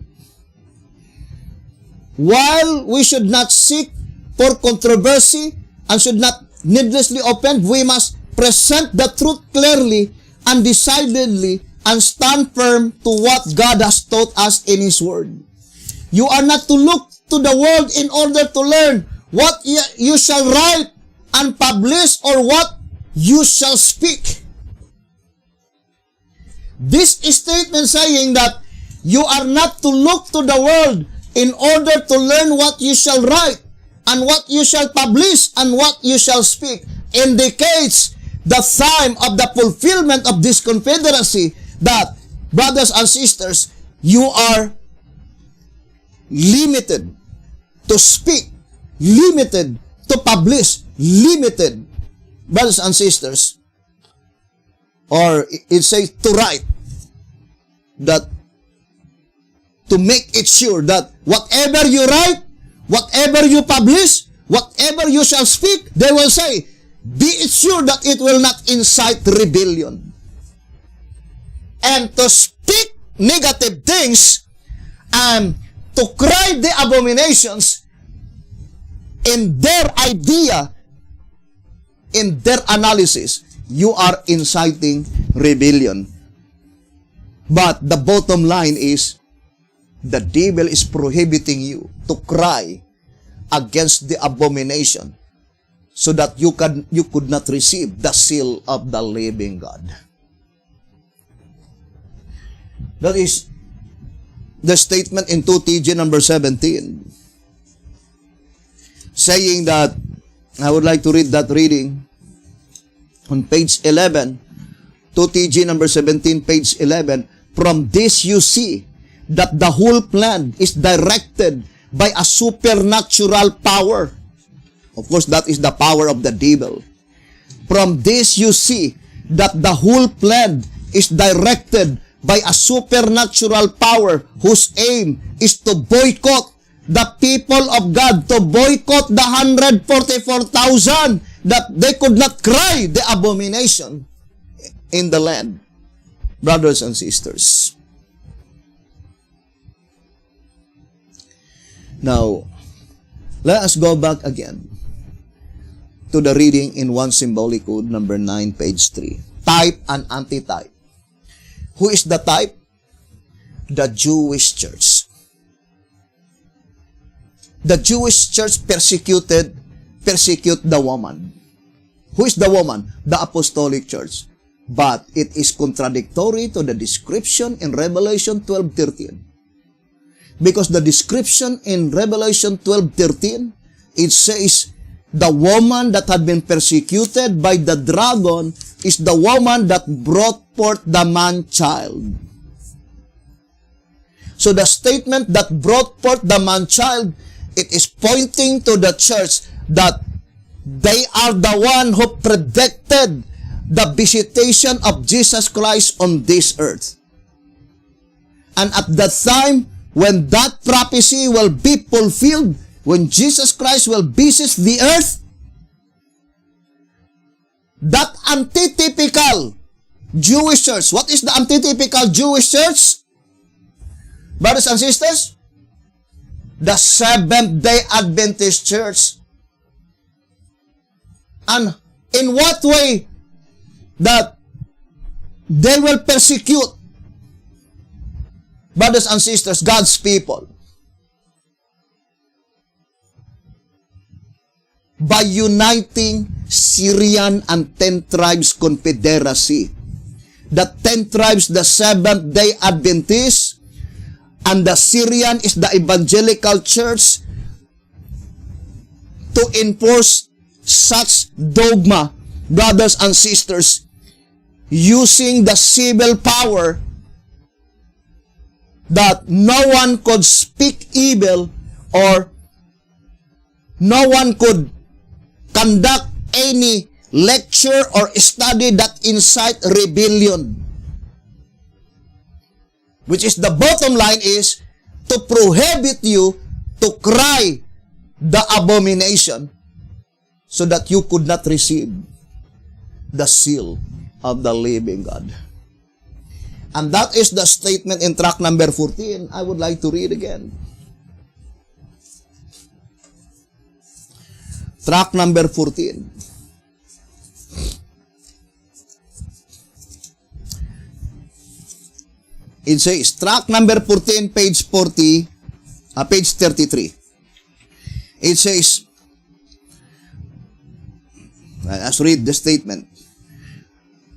While we should not seek for controversy and should not needlessly offend, we must present the truth clearly and decidedly and stand firm to what God has taught us in His Word. You are not to look to the world in order to learn what you shall write and publish or what you shall speak. This statement saying that you are not to look to the world in order to learn what you shall write and what you shall publish and what you shall speak indicates the time of the fulfillment of this confederacy, that, brothers and sisters, you are limited to speak, limited to publish, limited, brothers and sisters, or it says to write, that to make it sure that whatever you write, whatever you publish, whatever you shall speak, they will say, be it sure that it will not incite rebellion. And to speak negative things and to cry the abominations in their idea, in their analysis, you are inciting rebellion. But the bottom line is, the devil is prohibiting you to cry against the abomination so that you could not receive the seal of the living God. That is the statement in 2 TG number 17, saying that, I would like to read that reading on page 11, 2 TG number 17, page 11. From this you see that the whole plan is directed by a supernatural power. Of course, that is the power of the devil. From this you see that the whole plan is directed by a supernatural power whose aim is to boycott the people of God, to boycott the 144,000, that they could not cry the abomination in the land. Brothers and sisters. Now, let us go back again to the reading in 1 Symbolic Code number 9, page 3. Type and antitype. Who is the type? The Jewish church. The Jewish church persecute the woman. Who is the woman? The apostolic church. But it is contradictory to the description in Revelation 12:13. Because the description in Revelation 12:13, it says, the woman that had been persecuted by the dragon is the woman that brought forth the man-child. So the statement that brought forth the man-child, it is pointing to the church that they are the one who predicted the visitation of Jesus Christ on this earth. And at that time, when that prophecy will be fulfilled, when Jesus Christ will visit the earth, that antitypical Jewish church, what is the antitypical Jewish church? Brothers and sisters, the Seventh-day Adventist church. And in what way that they will persecute brothers and sisters, God's people, by uniting Syrian and 10 tribes confederacy. The 10 tribes, the Seventh-day Adventists, and the Syrian is the evangelical church, to enforce such dogma, brothers and sisters, using the civil power that no one could speak evil or no one could conduct any lecture or study that incite rebellion. Which is, the bottom line is to prohibit you to cry the abomination so that you could not receive the seal of the living God. And that is the statement in tract number 14. I would like to read again. Tract number 14. It says, tract number 14, page 33. It says, let's read the statement.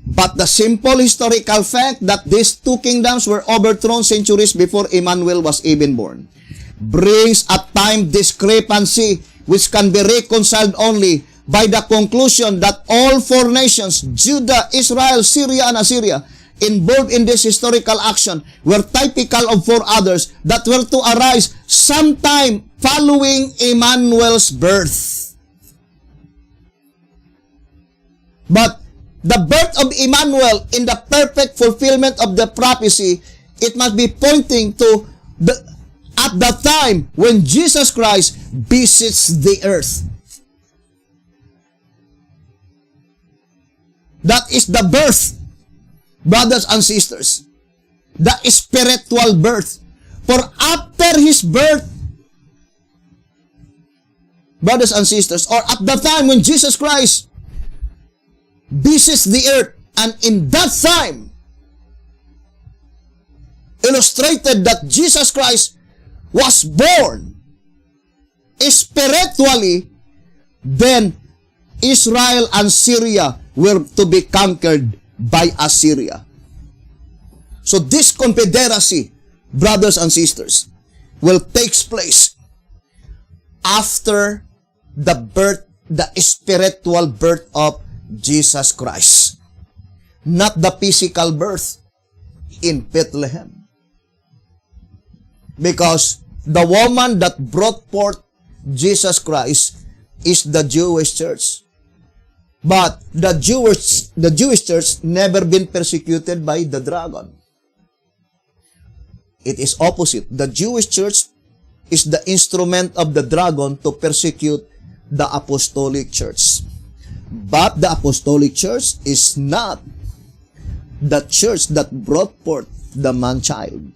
But the simple historical fact that these two kingdoms were overthrown centuries before Emmanuel was even born brings a time discrepancy which can be reconciled only by the conclusion that all four nations, Judah, Israel, Syria, and Assyria, involved in this historical action were typical of four others that were to arise sometime following Emmanuel's birth. But the birth of Emmanuel in the perfect fulfillment of the prophecy, it must be pointing to at the time when Jesus Christ visits the earth. That is the birth, brothers and sisters, the spiritual birth. For after his birth, brothers and sisters, or at the time when Jesus Christ visits the earth, and in that time, illustrated that Jesus Christ was born spiritually, then Israel and Syria were to be conquered by Assyria. So this confederacy, brothers and sisters, will take place after the birth, the spiritual birth of Jesus Christ, not the physical birth in Bethlehem. Because the woman that brought forth Jesus Christ is the Jewish church. But the Jewish church never been persecuted by the dragon. It is opposite. The Jewish church is the instrument of the dragon to persecute the apostolic church. But the apostolic church is not the church that brought forth the man-child.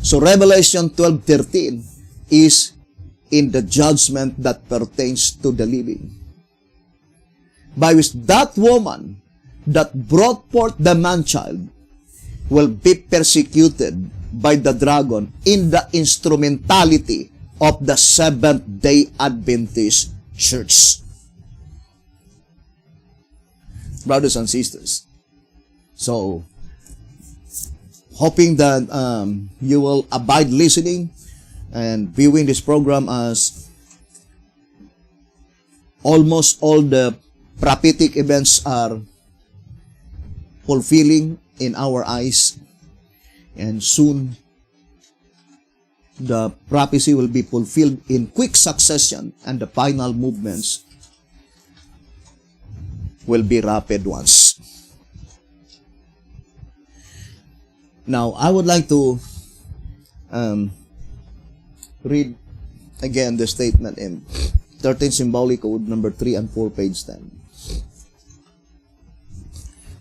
So Revelation 12:13 is in the judgment that pertains to the living. By which that woman that brought forth the man-child will be persecuted by the dragon in the instrumentality of the Seventh-day Adventist church. Brothers and sisters, so hoping that you will abide listening and viewing this program, as almost all the prophetic events are fulfilling in our eyes, and soon the prophecy will be fulfilled in quick succession, and the final movements will be rapid ones. Now, I would like to read again the statement in 13 Symbolic Code number 3 and 4, page 10.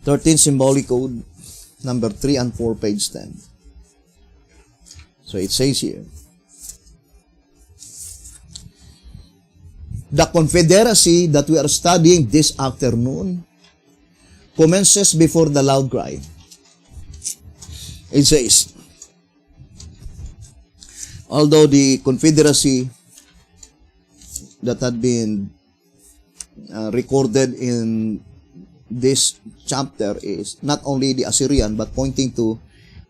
13 Symbolic Code number 3 and 4, page 10. So it says here, the confederacy that we are studying this afternoon commences before the loud cry. It says, although the confederacy that had been recorded in this chapter is not only the Assyrian, but pointing to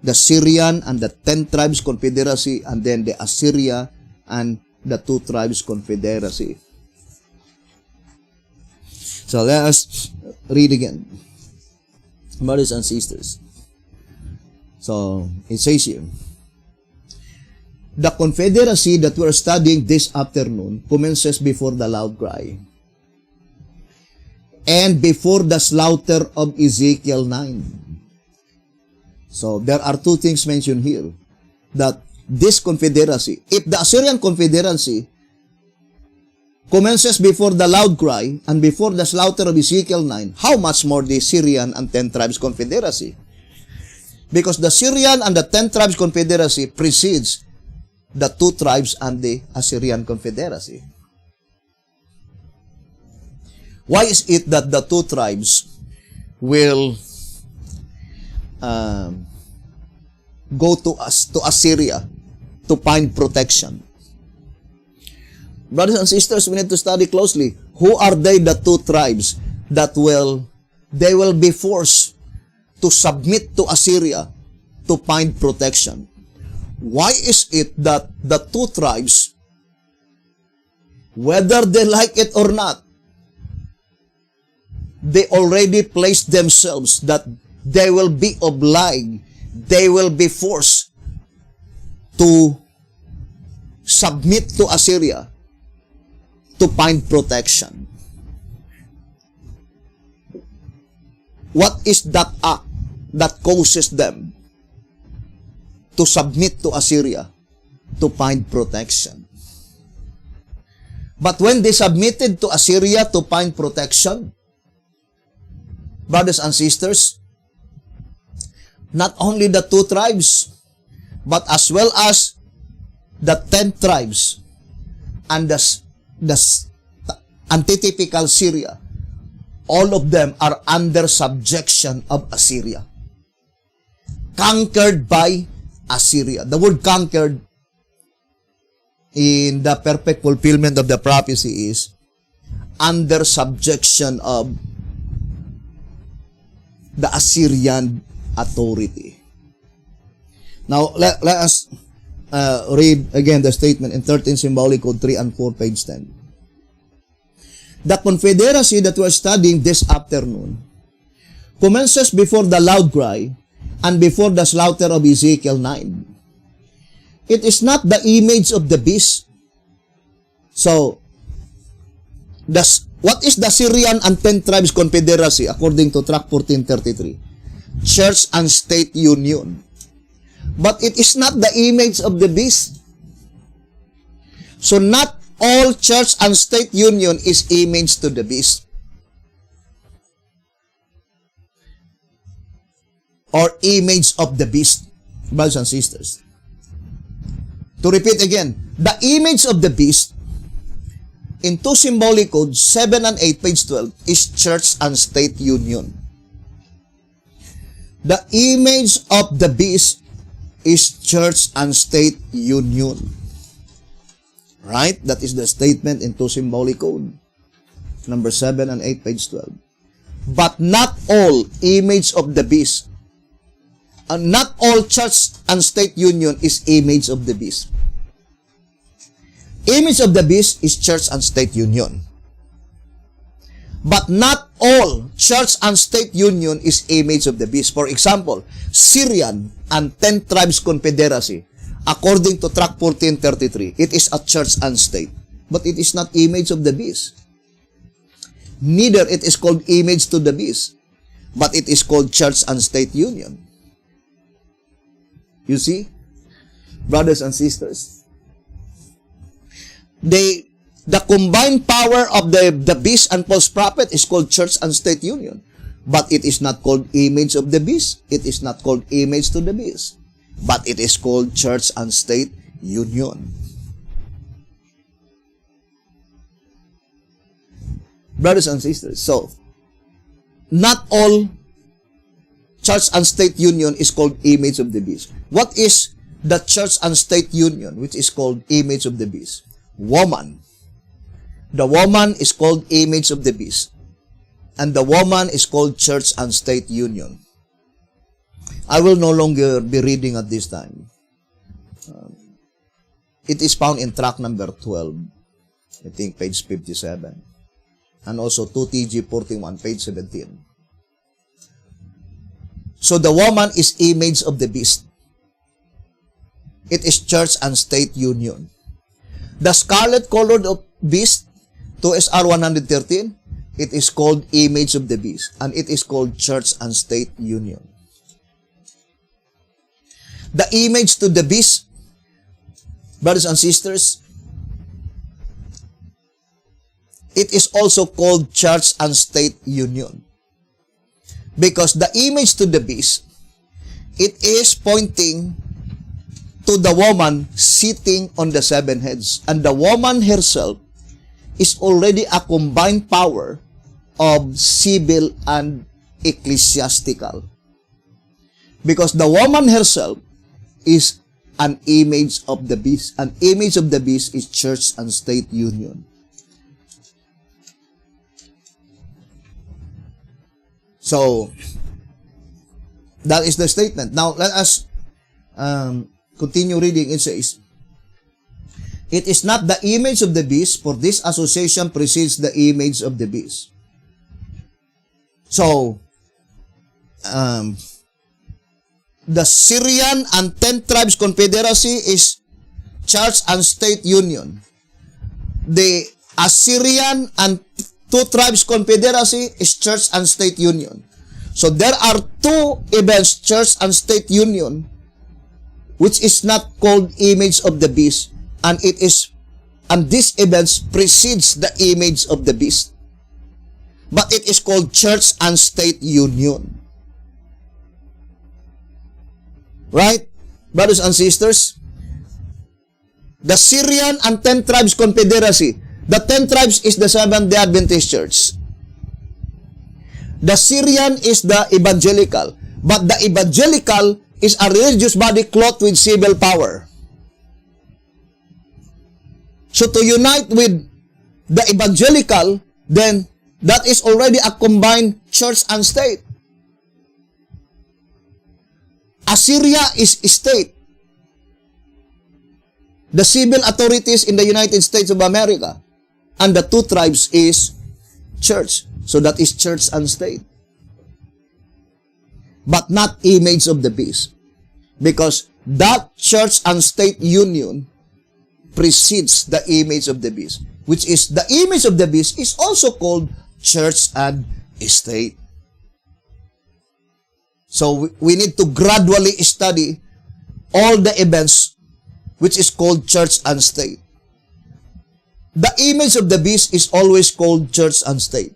the Syrian and the 10 tribes confederacy, and then the Assyria and the 2 tribes confederacy. So let us read again, brothers and sisters. So it says here, the confederacy that we're studying this afternoon commences before the loud cry and before the slaughter of Ezekiel 9. So there are 2 things mentioned here, that this confederacy, if the Assyrian confederacy commences before the loud cry and before the slaughter of Ezekiel 9, how much more the Syrian and 10 tribes confederacy? Because the Syrian and the 10 tribes confederacy precedes the 2 tribes and the Assyrian confederacy. Why is it that the 2 tribes will go to Assyria to find protection? Brothers and sisters, we need to study closely. Who are they, the 2 tribes that will be forced to submit to Assyria to find protection? Why is it that the 2 tribes, whether they like it or not, they already placed themselves that they will be obliged, they will be forced to submit to Assyria to find protection? What is that act that causes them to submit to Assyria to find protection? But when they submitted to Assyria to find protection, brothers and sisters, not only the 2 tribes, but as well as the 10 tribes and the antitypical Syria, all of them are under subjection of Assyria, conquered by Assyria. The word conquered in the perfect fulfillment of the prophecy is under subjection of the Assyrian authority. Now, let us read again the statement in 13 Symbolic Code 3 and 4, page 10. The confederacy that we are studying this afternoon commences before the loud cry and before the slaughter of Ezekiel 9. It is not the image of the beast. So, what is the Syrian and 10 tribes confederacy according to Tract 1433? Church and state union. But it is not the image of the beast. So not all church and state union is image to the beast, or image of the beast, brothers and sisters. To repeat again, the image of the beast in 2 Symbolic Code 7 and 8, page 12, is church and state union. The image of the beast is church and state union. Right? That is the statement in 2 Symbolic Code, number 7 and 8, page 12. But not all image of the beast, not all church and state union is image of the beast. Image of the beast is church and state union. But not all church and state union is image of the beast. For example, Syrian and 10 tribes confederacy, according to Tract 1433, it is a church and state, but it is not image of the beast. Neither it is called image to the beast, but it is called church and state union. You see, brothers and sisters, the combined power of the beast and false prophet is called church and state union, but it is not called image of the beast. It is not called image to the beast, but it is called church and state union. Brothers and sisters, so not all church and state union is called image of the beast. What is the church and state union, which is called image of the beast? Woman. The woman is called image of the beast. And the woman is called church and state union. I will no longer be reading at this time. It is found in track number 12, I think page 57. And also 2TG 41, page 17. So the woman is image of the beast. It is church and state union. The scarlet colored of beast, 2SR 113, it is called image of the beast, and it is called church and state union. The image to the beast, brothers and sisters, it is also called church and state union. Because the image to the beast, it is pointing to the woman sitting on the seven heads. And the woman herself is already a combined power of civil and ecclesiastical. Because the woman herself is an image of the beast. An image of the beast is church and state union. So, that is the statement. Now, let us continue reading. It says, it is not the image of the beast, for this association precedes the image of the beast. So, the Syrian and 10 tribes confederacy is church and state union. The Assyrian and 2 tribes confederacy is church and state union. So there are 2 events, church and state union, which is not called image of the beast, and these events precedes the image of the beast. But it is called church and state union. Right? Brothers and sisters, the Syrian and 10 tribes confederacy, the 10 tribes is the Seventh-day Adventist Church. The Syrian is the evangelical. But the evangelical is a religious body clothed with civil power. So to unite with the evangelical, then that is already a combined church and state. Assyria is state. The civil authorities in the United States of America. And the 2 tribes is church. So that is church and state. But not image of the beast. Because that church and state union precedes the image of the beast. Which is, the image of the beast is also called church and state. So we need to gradually study all the events which is called church and state. The image of the beast is always called church and state.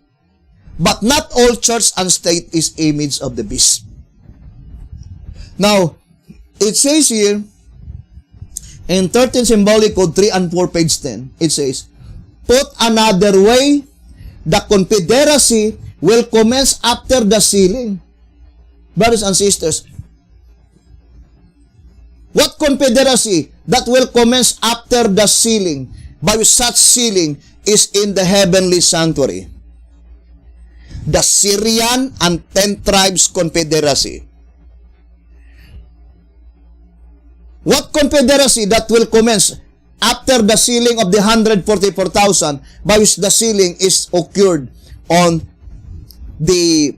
But not all church and state is image of the beast. Now, it says here, in 13 Symbolic Code 3 and 4, page 10, it says, put another way, the confederacy will commence after the sealing. Brothers and sisters, what confederacy that will commence after the sealing? By such sealing is in the heavenly sanctuary. The Syrian and 10 tribes confederacy. What confederacy that will commence after the sealing of the 144,000, by which the sealing is occurred on the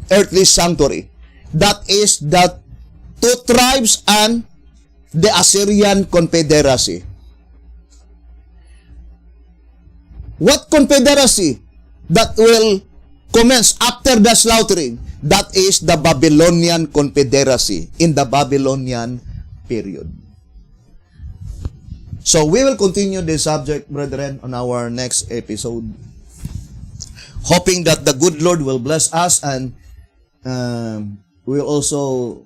earthly sanctuary? That is the 2 tribes and the Assyrian confederacy. What confederacy that will commence after the slaughtering? That is the Babylonian confederacy in the Babylonian period. So we will continue this subject, brethren, on our next episode. Hoping that the good Lord will bless us, and we will also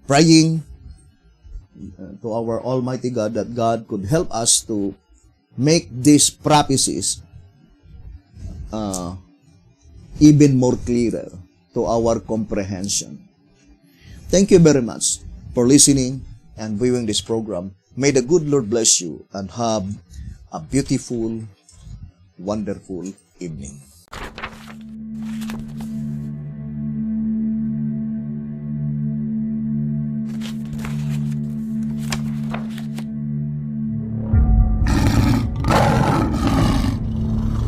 praying to our Almighty God that God could help us to make these prophecies even more clearer to our comprehension. Thank you very much for listening and viewing this program. May the good Lord bless you and have a beautiful, wonderful evening.